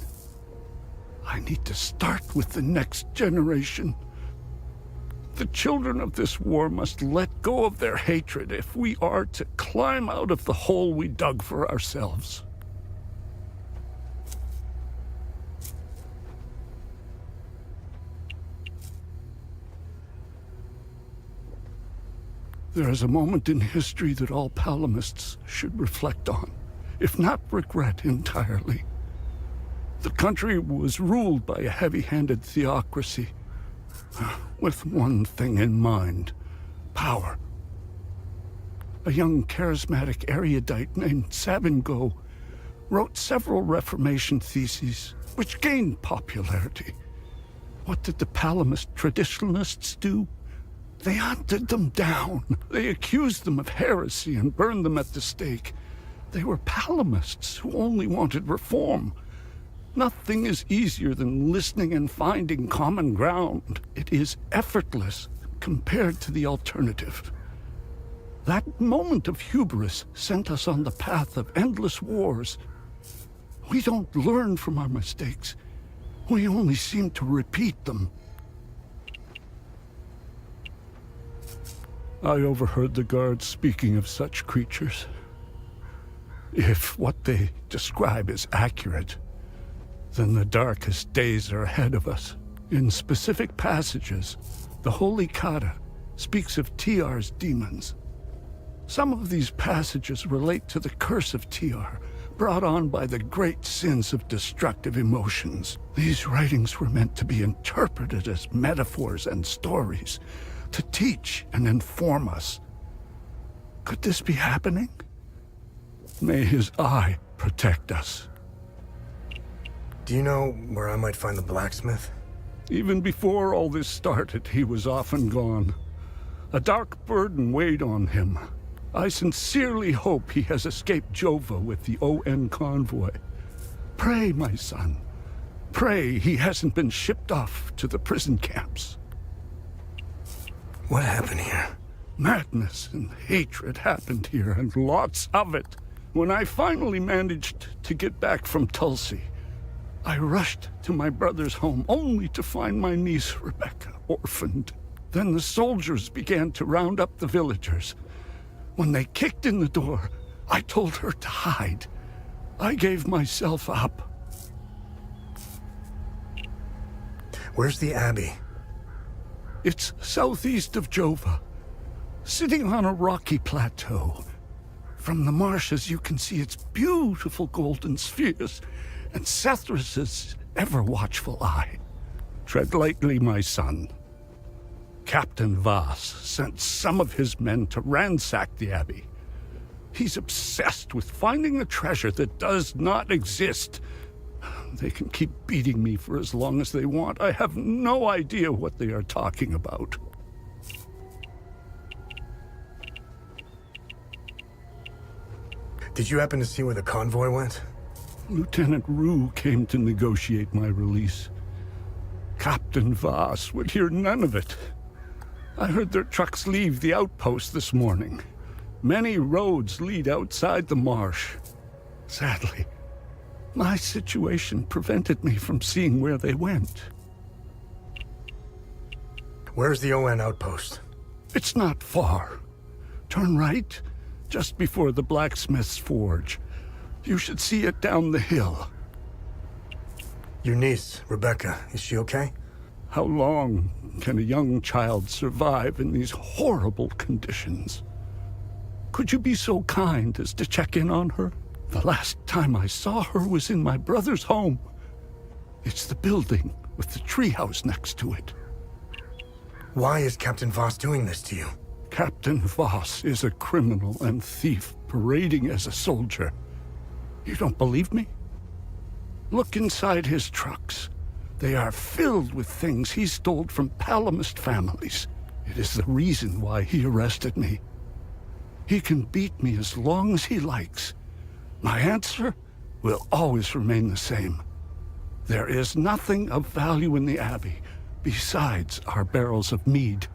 I need to start with the next generation. The children of this war must let go of their hatred if we are to climb out of the hole we dug for ourselves. There is a moment in history that all Palamists should reflect on, if not regret entirely. The country was ruled by a heavy-handed theocracy, with one thing in mind: power. A young charismatic erudite named Sabingo wrote several Reformation theses, which gained popularity. What did the Palamist traditionalists do? They hunted them down. They accused them of heresy and burned them at the stake. They were Palamists who only wanted reform. Nothing is easier than listening and finding common ground. It is effortless compared to the alternative. That moment of hubris sent us on the path of endless wars. We don't learn from our mistakes. We only seem to repeat them. I overheard the guards speaking of such creatures. If what they describe is accurate, then the darkest days are ahead of us. In specific passages, the Holy Kata speaks of TR's demons. Some of these passages relate to the curse of TR, brought on by the great sins of destructive emotions. These writings were meant to be interpreted as metaphors and stories, to teach and inform us. Could this be happening? May his eye protect us. Do you know where I might find the blacksmith? Even before all this started, he was often gone. A dark burden weighed on him. I sincerely hope he has escaped Jova with the ON convoy. Pray, my son. Pray he hasn't been shipped off to the prison camps. What happened here? Madness and hatred happened here, and lots of it. When I finally managed to get back from Tulsi, I rushed to my brother's home only to find my niece Rebecca orphaned. Then the soldiers began to round up the villagers. When they kicked in the door, I told her to hide. I gave myself up. Where's the Abbey? It's southeast of Jova, sitting on a rocky plateau. From the marshes you can see its beautiful golden spheres and Setharus's ever-watchful eye. Tread lightly, my son. Captain Voss sent some of his men to ransack the Abbey. He's obsessed with finding a treasure that does not exist. They can keep beating me for as long as they want. I have no idea what they are talking about. Did you happen to see where the convoy went? Lieutenant Rue came to negotiate my release. Captain Voss would hear none of it. I heard their trucks leave the outpost this morning. Many roads lead outside the marsh. Sadly, my situation prevented me from seeing where they went. Where's the ON outpost? It's not far. Turn right, just before the blacksmith's forge. You should see it down the hill. Your niece, Rebecca, is she okay? How long can a young child survive in these horrible conditions? Could you be so kind as to check in on her? The last time I saw her was in my brother's home. It's the building with the treehouse next to it. Why is Captain Voss doing this to you? Captain Voss is a criminal and thief parading as a soldier. You don't believe me? Look inside his trucks. They are filled with things he stole from Palamist families. It is the reason why he arrested me. He can beat me as long as he likes. My answer will always remain the same. There is nothing of value in the Abbey besides our barrels of mead.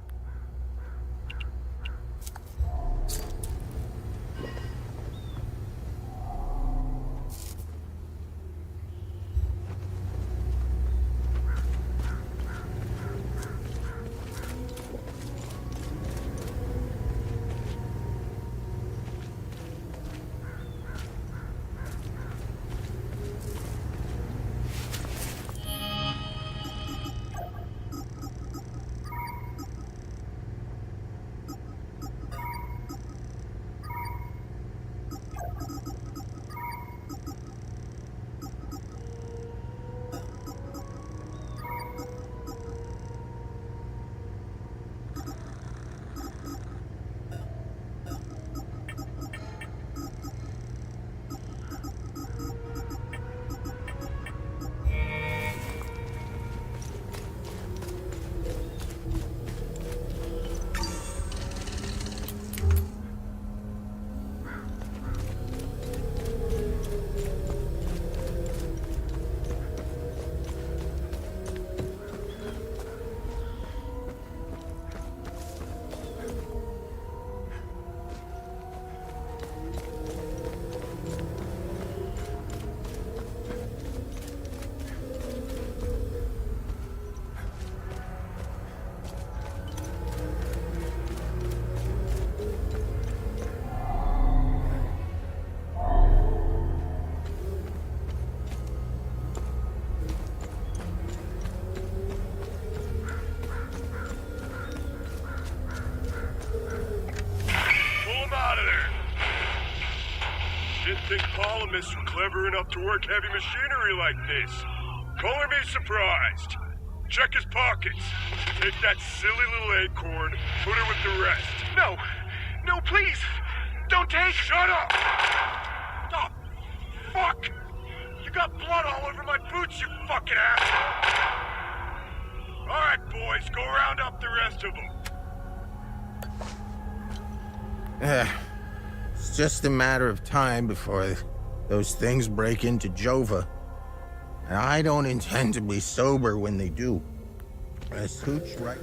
Think Palamist were clever enough to work heavy machinery like this. Color me surprised. Check his pockets. Take that silly little acorn, put her with the rest. No! No, please! Don't take... Shut up! Oh, fuck! You got blood all over my boots, you fucking asshole! Alright, boys, go round up the rest of them. It's just a matter of time before those things break into Jova. And I don't intend to be sober when they do. As Hooch right...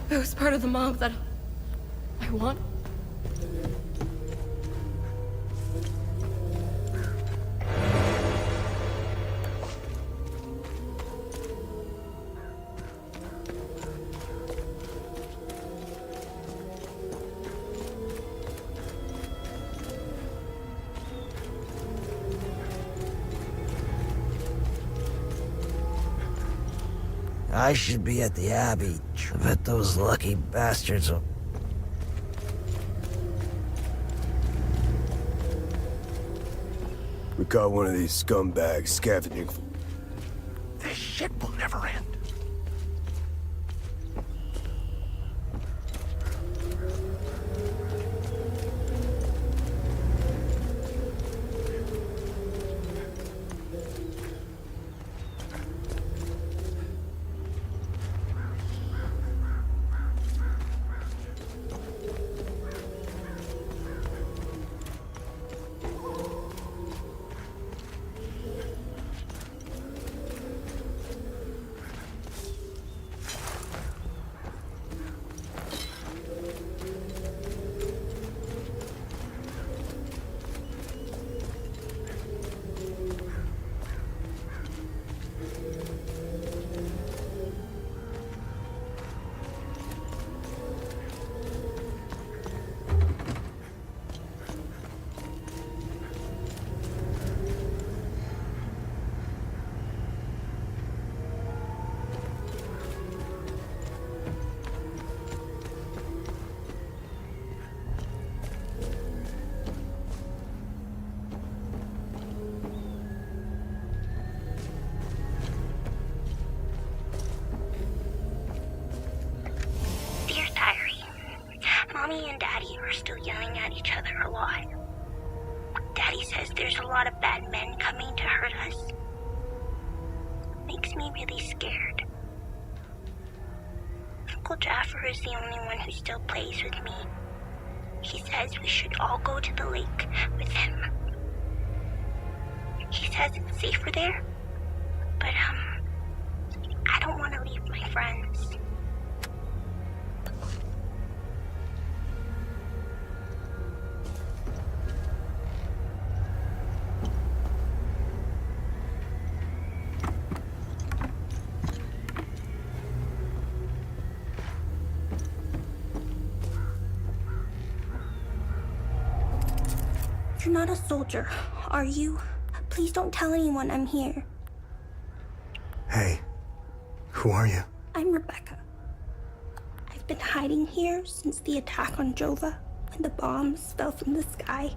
It was part of the mob that I want. I should be at the Abbey. I bet those lucky bastards will... We caught one of these scumbags scavenging. This shit will never end. Mommy and Daddy are still yelling at each other a lot. Daddy says there's a lot of bad men coming to hurt us. Makes me really scared. Uncle Jaffer is the only one who still plays with me. He says we should all go to the lake with him. He says it's safer there, but I don't want to leave my friends. You're not a soldier, are you? Please don't tell anyone I'm here. Hey, who are you? I'm Rebecca. I've been hiding here since the attack on Jova, when the bombs fell from the sky.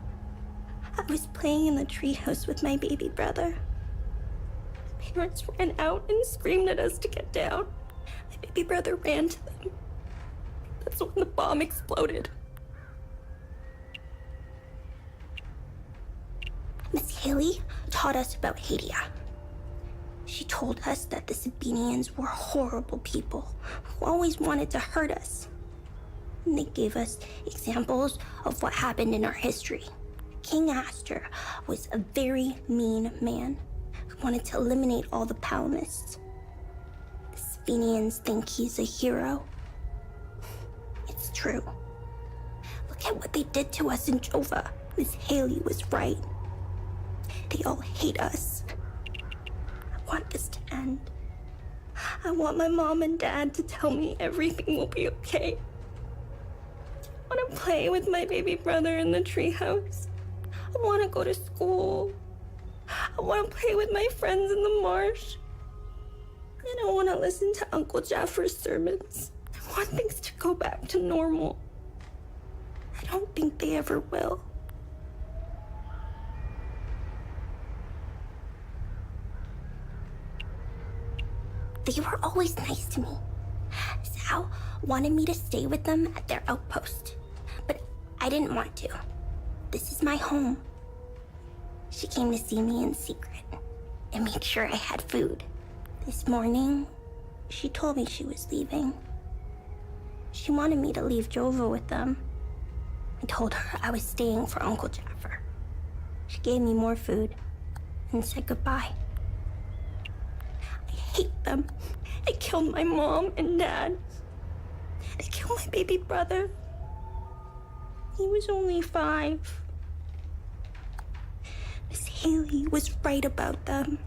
I was playing in the treehouse with my baby brother. My parents ran out and screamed at us to get down. My baby brother ran to them. That's when the bomb exploded. Miss Haley taught us about Hadea. She told us that the Sabinians were horrible people who always wanted to hurt us. And they gave us examples of what happened in our history. King Astor was a very mean man who wanted to eliminate all the Palamists. The Sabinians think he's a hero. It's true. Look at what they did to us in Jova. Miss Haley was right. They all hate us. I want this to end. I want my mom and dad to tell me everything will be okay. I want to play with my baby brother in the treehouse. I want to go to school. I want to play with my friends in the marsh. And I want to listen to Uncle Jaffer's sermons. I want things to go back to normal. I don't think they ever will. They were always nice to me. Sal wanted me to stay with them at their outpost, but I didn't want to. This is my home. She came to see me in secret and made sure I had food. This morning, she told me she was leaving. She wanted me to leave Jova with them. I told her I was staying for Uncle Jaffer. She gave me more food and said goodbye. I hate them. They killed my mom and dad. They killed my baby brother. He was only 5. Miss Haley was right about them.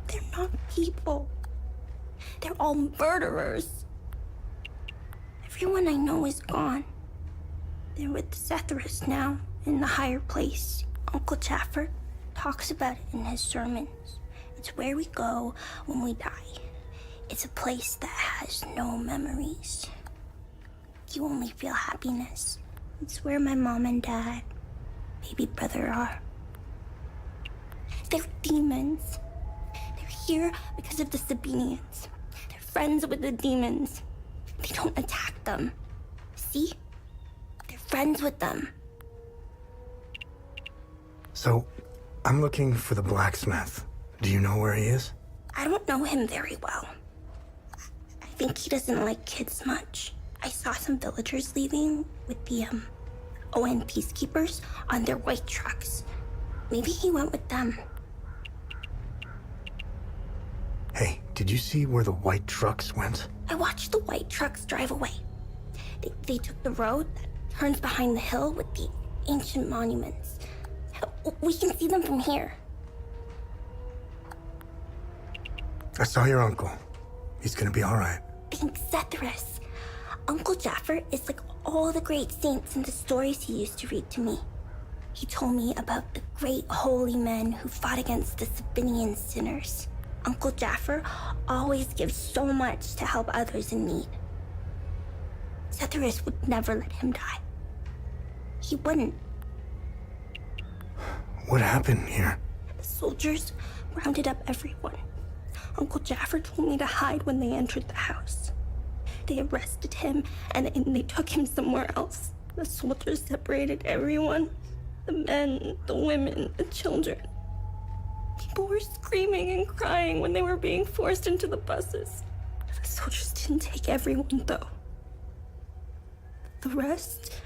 They're not people. They're all murderers. Everyone I know is gone. They're with Zethras now, in the higher place. Uncle Jaffer talks about it in his sermons. It's where we go when we die. It's a place that has no memories. You only feel happiness. It's where my mom and dad, baby brother are. They're demons. They're here because of the Sabinians. They're friends with the demons. They don't attack them. See? They're friends with them. So, I'm looking for the blacksmith. Do you know where he is? I don't know him very well. I think he doesn't like kids much. I saw some villagers leaving with the, ON peacekeepers on their white trucks. Maybe he went with them. Hey, did you see where the white trucks went? I watched the white trucks drive away. They took the road that turns behind the hill with the ancient monuments. We can see them from here. I saw your uncle. He's gonna be all right. Thanks, Zethris. Uncle Jaffer is like all the great saints in the stories he used to read to me. He told me about the great holy men who fought against the Sabinian sinners. Uncle Jaffer always gives so much to help others in need. Zethris would never let him die. He wouldn't. What happened here? The soldiers rounded up everyone. Uncle Jaffer told me to hide when they entered the house. They arrested him and they took him somewhere else. The soldiers separated everyone. The men, the women, the children. People were screaming and crying when they were being forced into the buses. The soldiers didn't take everyone, though. The rest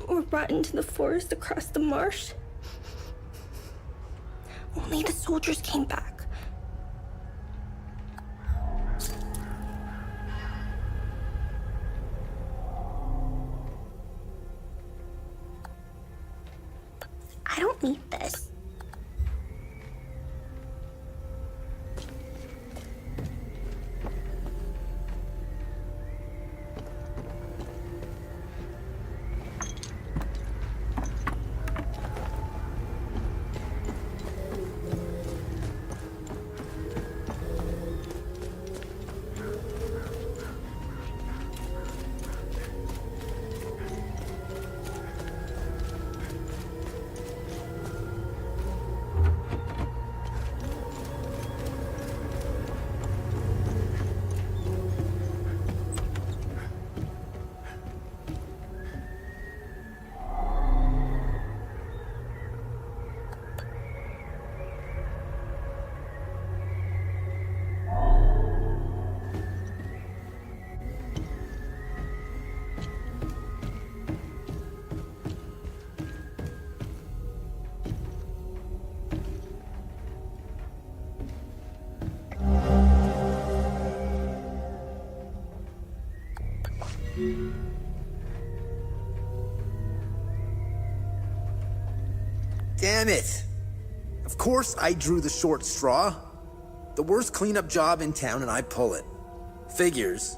were brought into the forest across the marsh. Only the soldiers came back. I don't need this. Damn it! Of course I drew the short straw. The worst cleanup job in town and I pull it. Figures.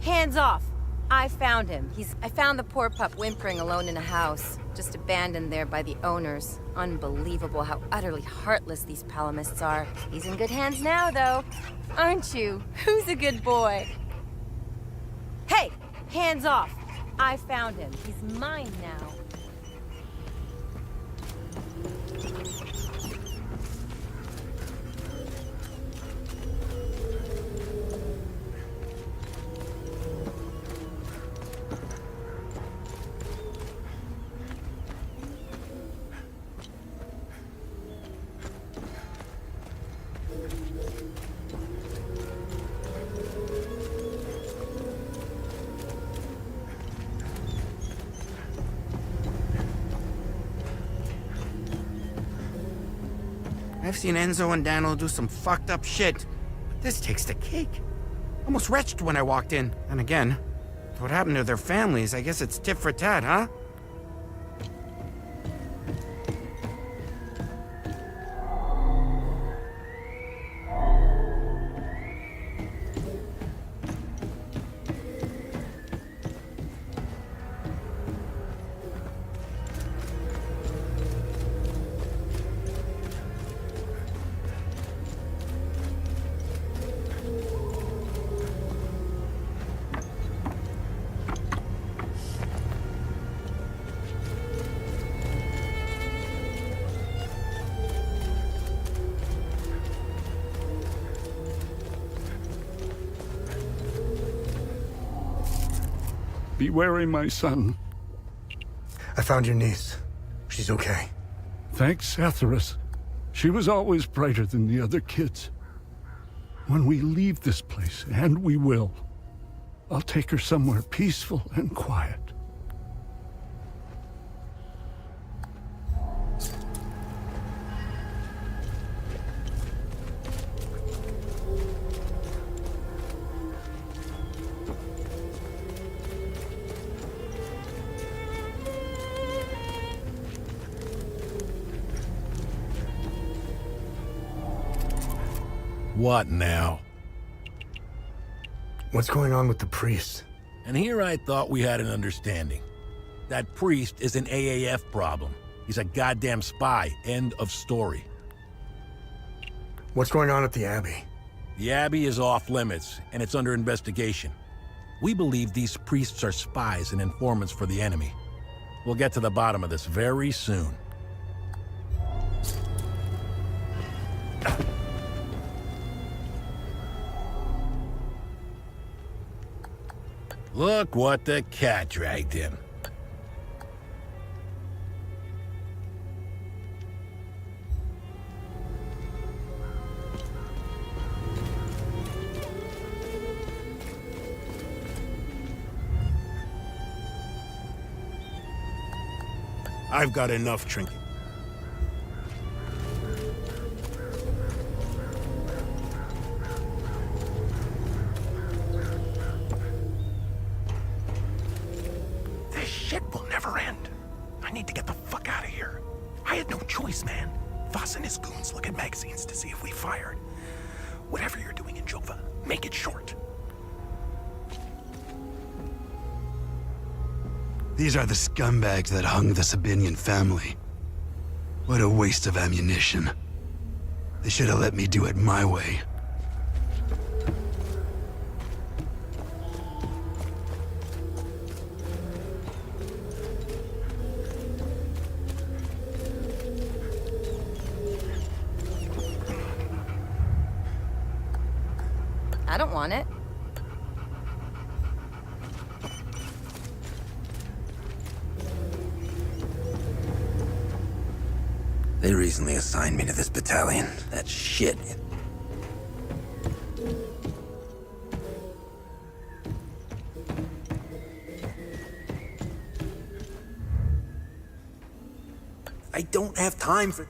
Hands off! I found him. I found the poor pup whimpering alone in a house, just abandoned there by the owners. Unbelievable how utterly heartless these Palamists are. He's in good hands now, though. Aren't you? Who's a good boy? Hey! Hands off! I found him. He's mine now. I've seen Enzo and Daniel do some fucked up shit, but this takes the cake. Almost retched when I walked in. And again, what happened to their families? I guess it's tit for tat, huh? Be wary, my son. I found your niece. She's okay. Thanks, Atheris. She was always brighter than the other kids. When we leave this place, and we will, I'll take her somewhere peaceful and quiet. What now? What's going on with the priest? And here I thought we had an understanding. That priest is an AAF problem. He's a goddamn spy. End of story. What's going on at the Abbey? The Abbey is off limits, and it's under investigation. We believe these priests are spies and informants for the enemy. We'll get to the bottom of this very soon. Look what the cat dragged in. I've got enough trinket. This shit will never end. I need to get the fuck out of here. I had no choice, man. Voss and his goons look at magazines to see if we fired. Whatever you're doing in Jova, make it short. These are the scumbags that hung the Sabinian family. What a waste of ammunition. They should have let me do it my way. I don't want it. They recently assigned me to this battalion. That shit. I don't have time for...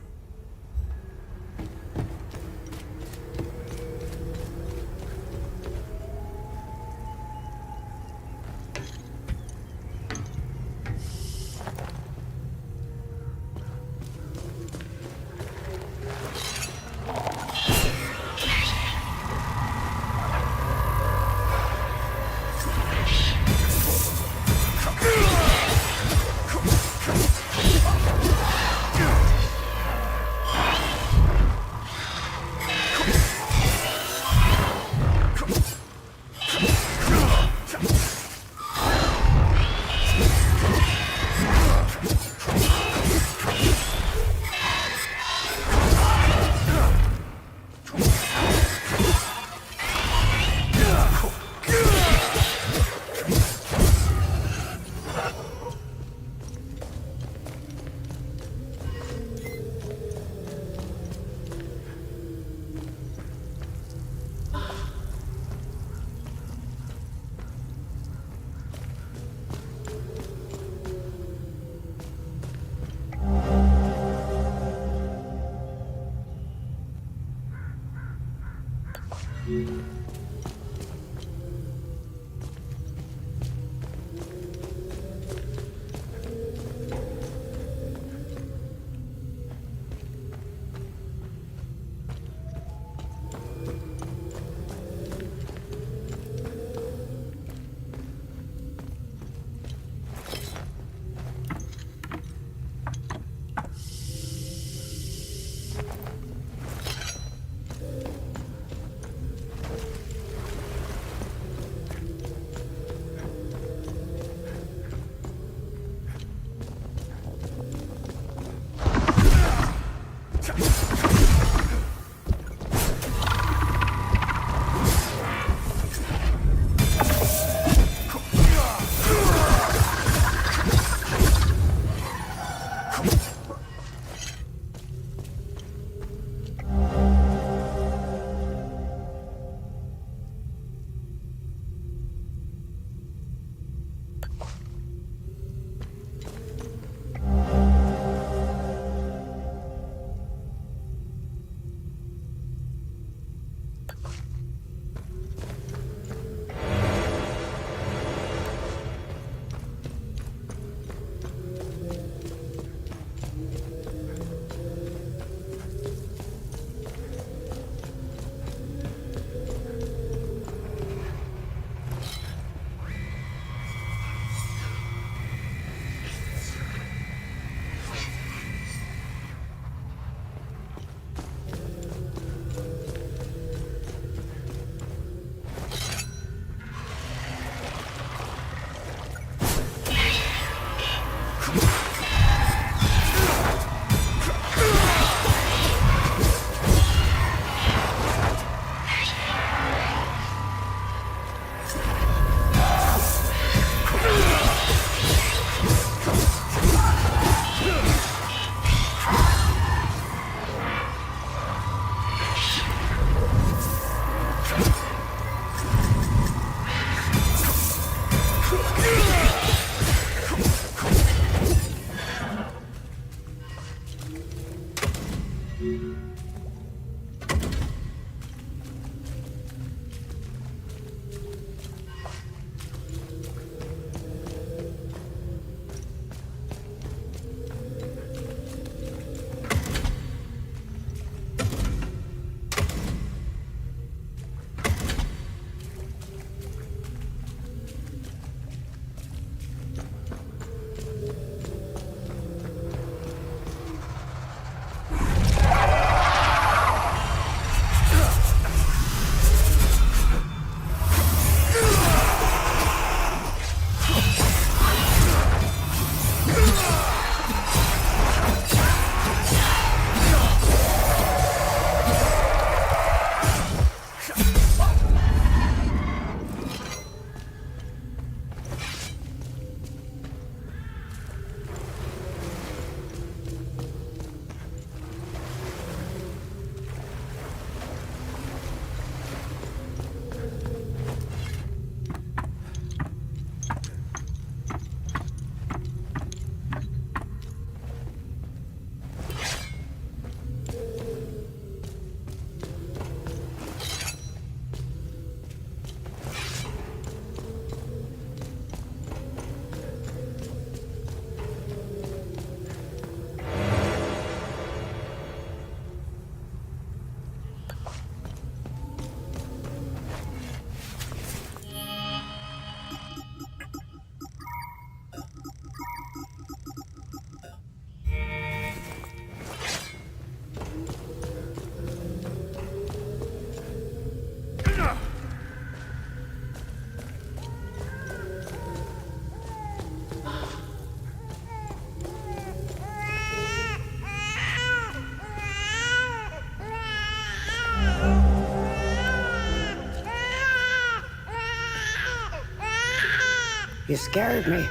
You scared me.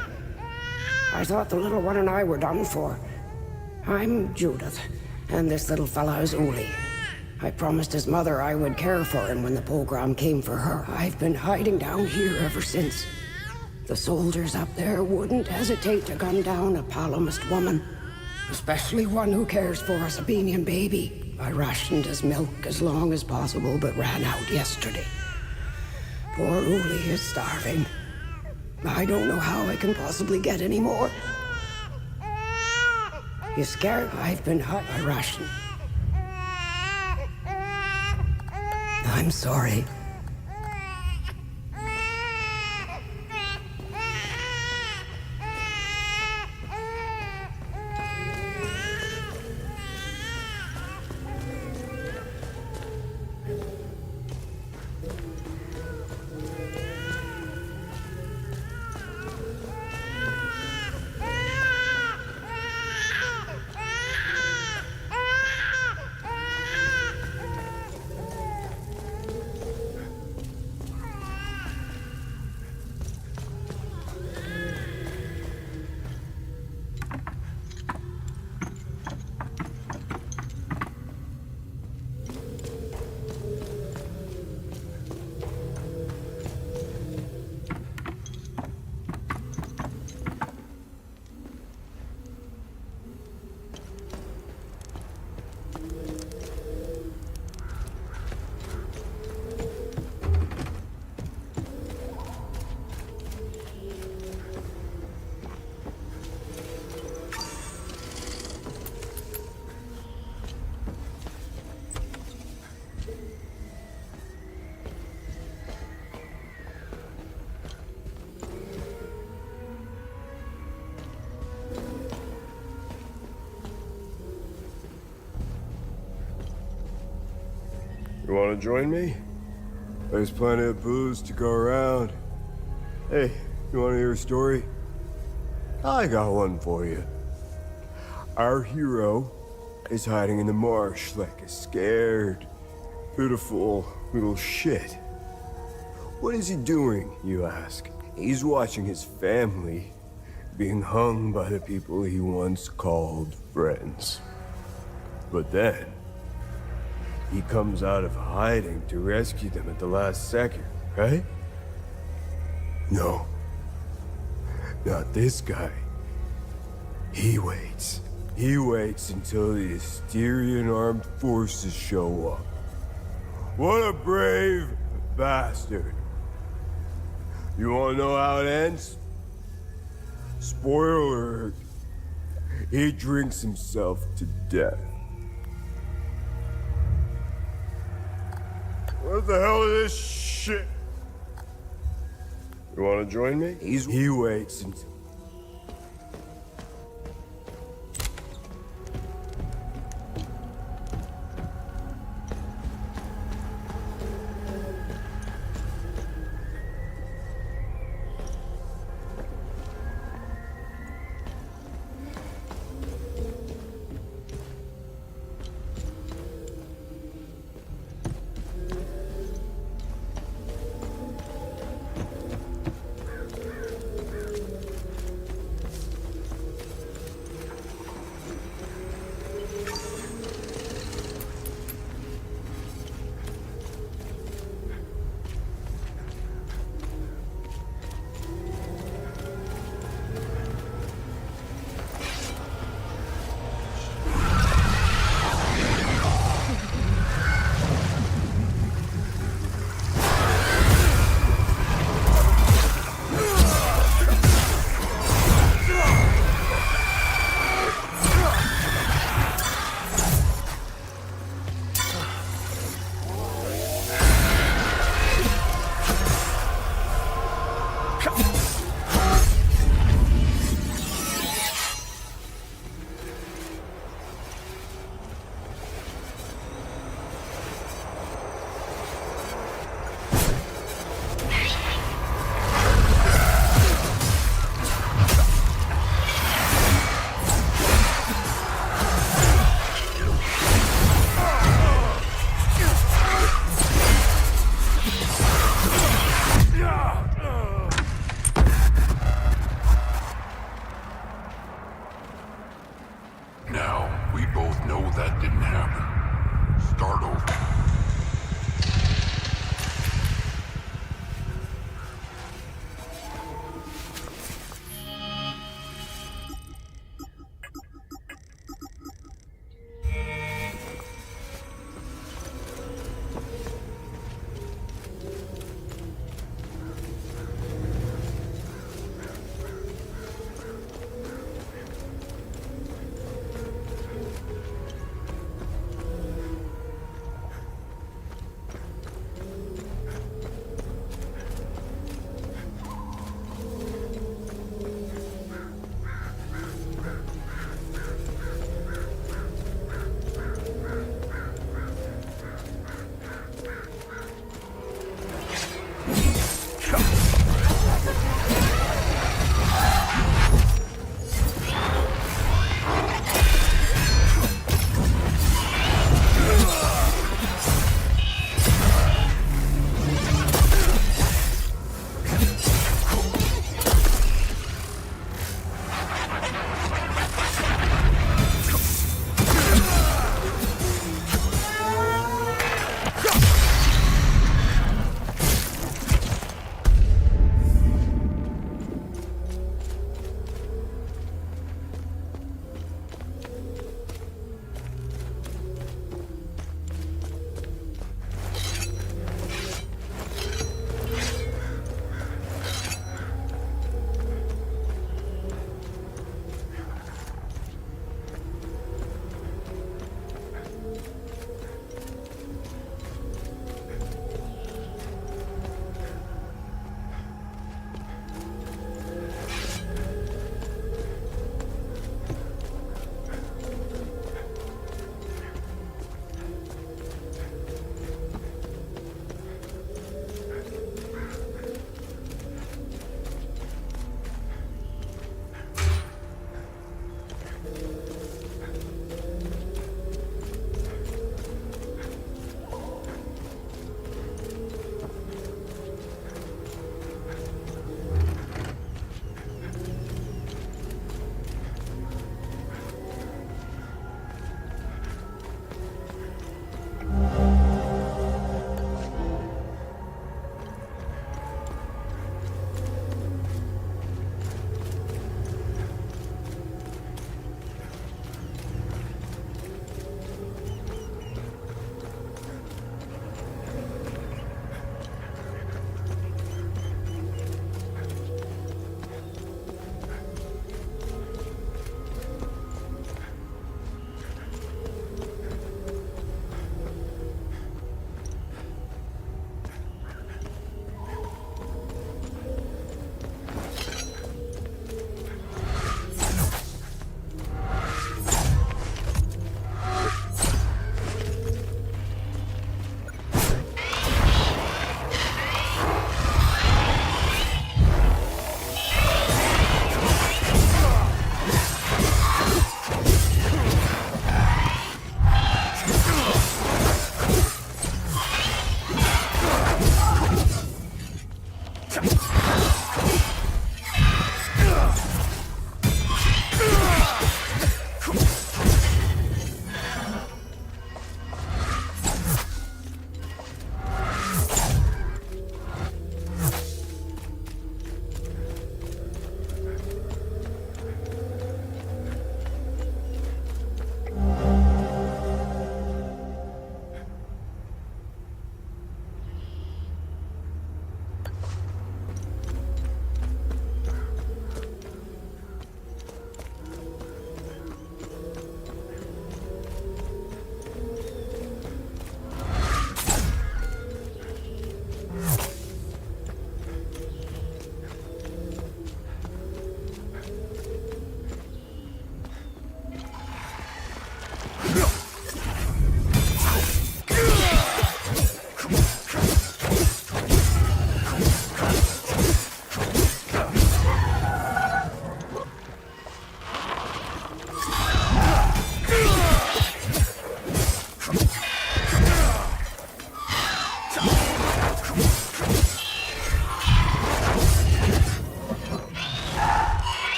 I thought the little one and I were done for. I'm Judith, and this little fella is Uli. I promised his mother I would care for him when the pogrom came for her. I've been hiding down here ever since. The soldiers up there wouldn't hesitate to gun down a Palomist woman. especially one who cares for a Sabinian baby. I rationed his milk as long as possible, but ran out yesterday. Poor Uli is starving. I don't know how I can possibly get any more. You scared? I've been hot. I rationed. I'm sorry. You want to join me? There's plenty of booze to go around. Hey, you want to hear a story? I got one for you. Our hero is hiding in the marsh like a scared, pitiful little shit. What is he doing, you ask? He's watching his family being hung by the people he once called friends. But then, he comes out of hiding to rescue them at the last second, right? No. Not this guy. He waits. He waits until the Asterian armed forces show up. What a brave bastard. You wanna know how it ends? Spoiler alert. He drinks himself to death. What the hell is this shit? You wanna join me? He waits until...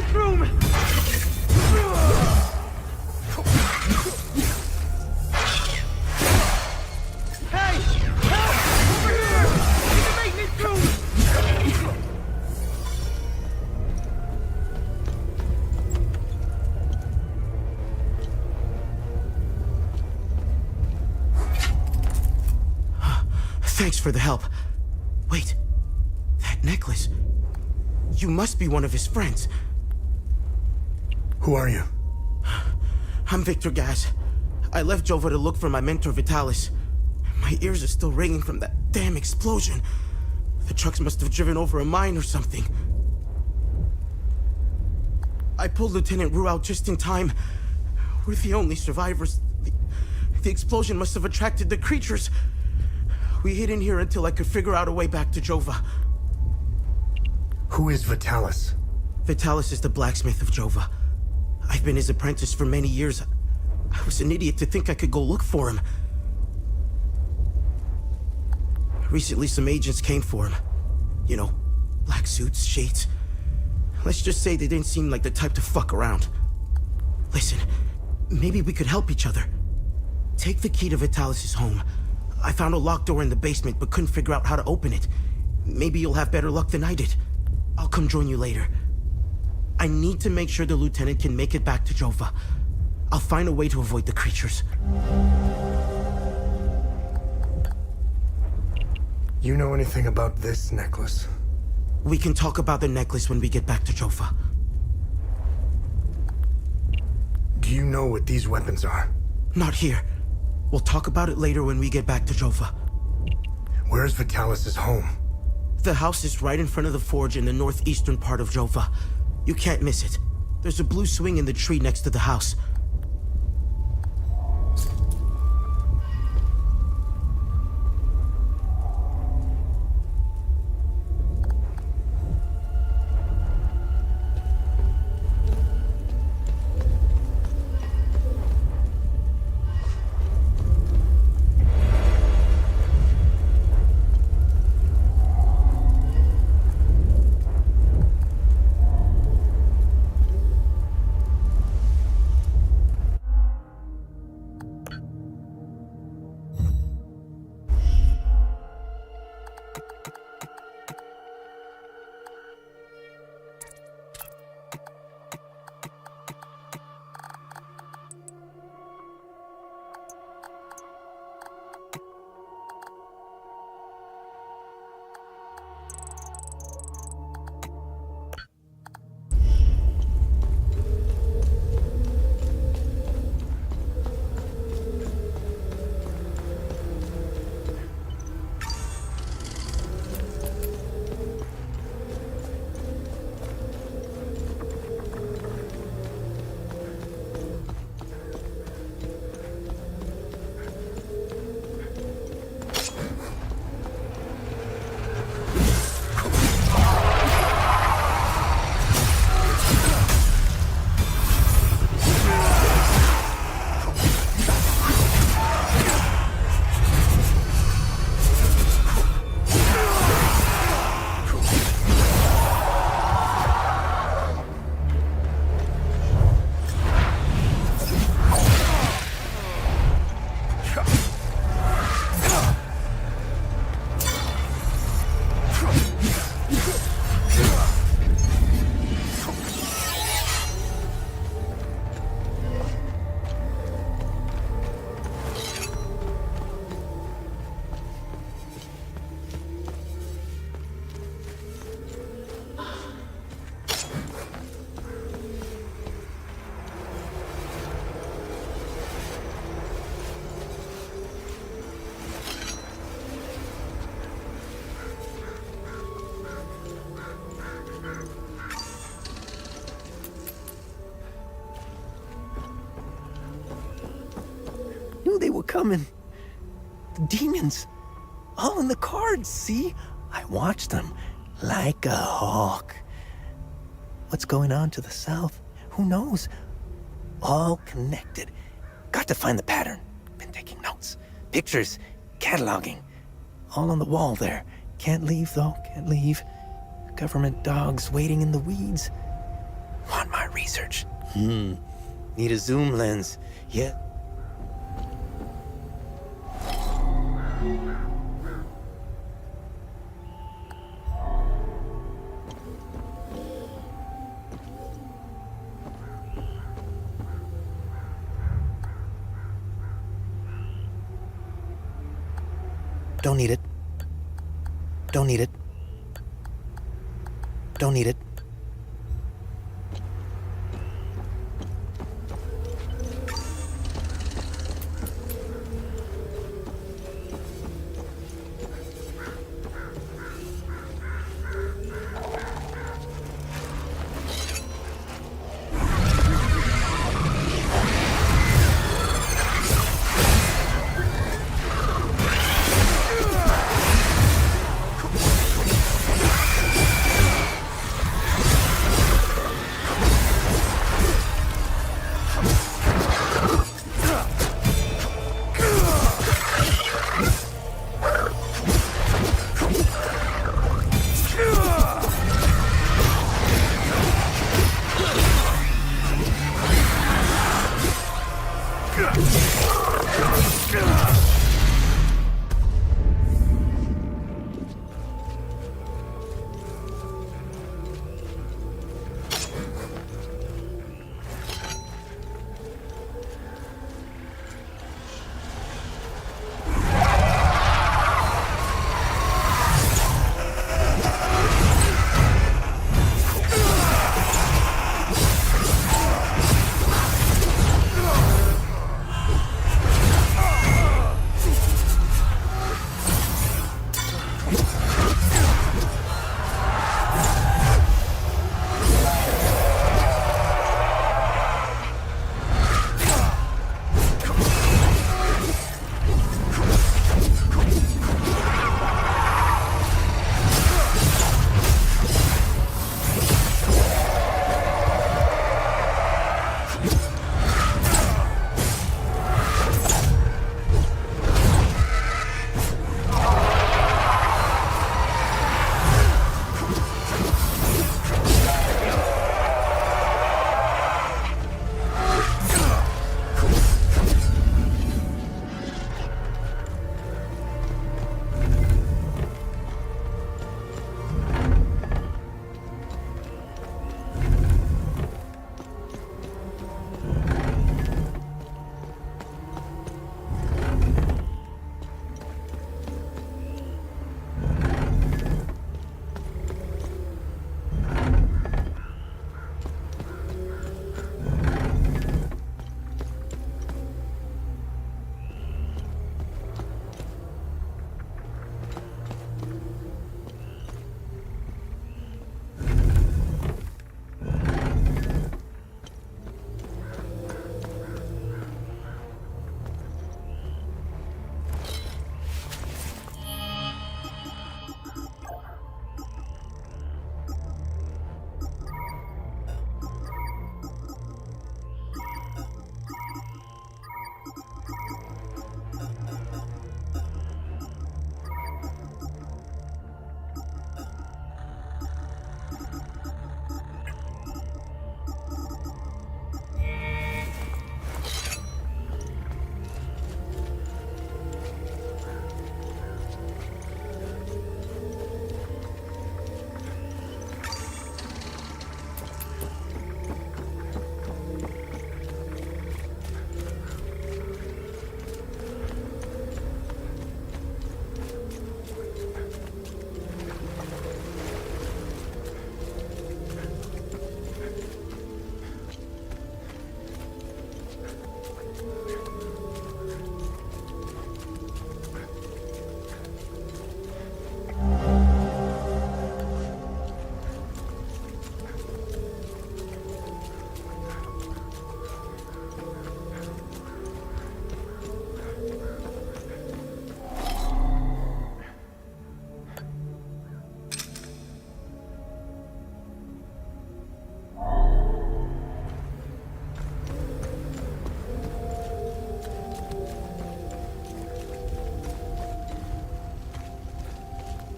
next room! Hey! Help! Over here! In the maintenance room! Thanks for the help. Wait, that necklace. You must be one of his friends. Who are you? I'm Victor Gaz. I left Jova to look for my mentor Vitalis. My ears are still ringing from that damn explosion. The trucks must have driven over a mine or something. I pulled Lieutenant Rue out just in time. We're the only survivors. The explosion must have attracted the creatures. We hid in here until I could figure out a way back to Jova. Who is Vitalis? Vitalis is the blacksmith of Jova. I've been his apprentice for many years. I was an idiot to think I could go look for him. Recently, some agents came for him. You know, black suits, shades. Let's just say they didn't seem like the type to fuck around. Listen, maybe we could help each other. Take the key to Vitalis' home. I found a locked door in the basement, but couldn't figure out how to open it. Maybe you'll have better luck than I did. I'll come join you later. I need to make sure the lieutenant can make it back to Jova. I'll find a way to avoid the creatures. You know anything about this necklace? We can talk about the necklace when we get back to Jova. Do you know what these weapons are? Not here. We'll talk about it later when we get back to Jova. Where's Vitalis' home? The house is right in front of the forge in the northeastern part of Jova. You can't miss it. There's a blue swing in the tree next to the house. They were coming. The demons. All in the cards, see? I watched them like a hawk. What's going on to the south? Who knows? All connected. Got to find the pattern. Been taking notes. Pictures. Cataloging. All on the wall there. Can't leave, though. Can't leave. Government dogs waiting in the weeds. Want my research? Need a zoom lens. Yeah. Don't need it. Don't need it. Don't need it.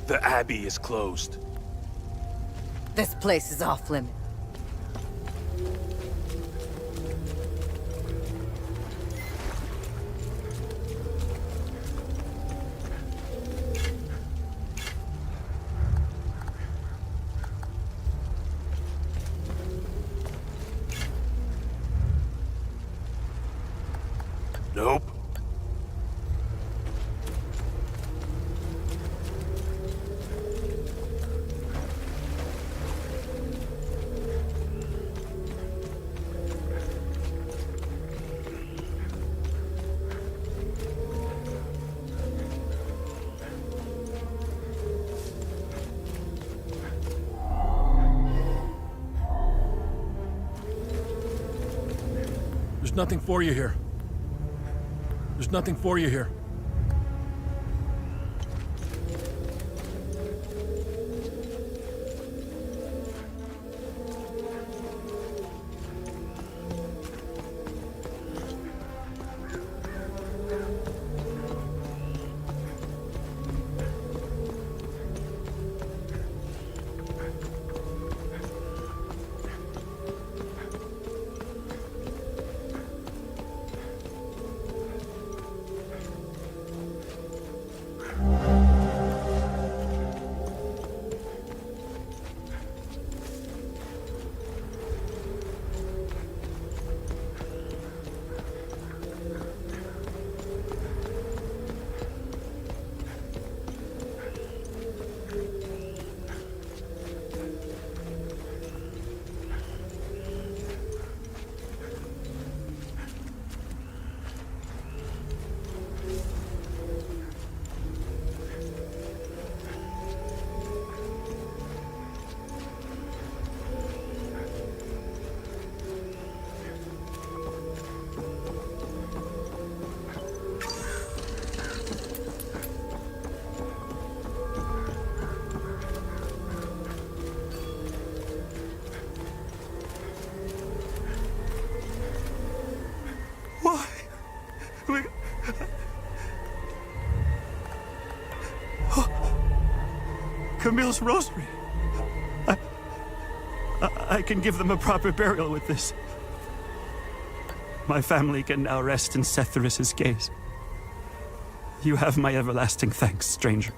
The Abbey is closed. This place is off limits. Nope. There's nothing for you here. There's nothing for you here. Why? Camille's rosary. I can give them a proper burial with this. My family can now rest in Setherus' gaze. You have my everlasting thanks, stranger.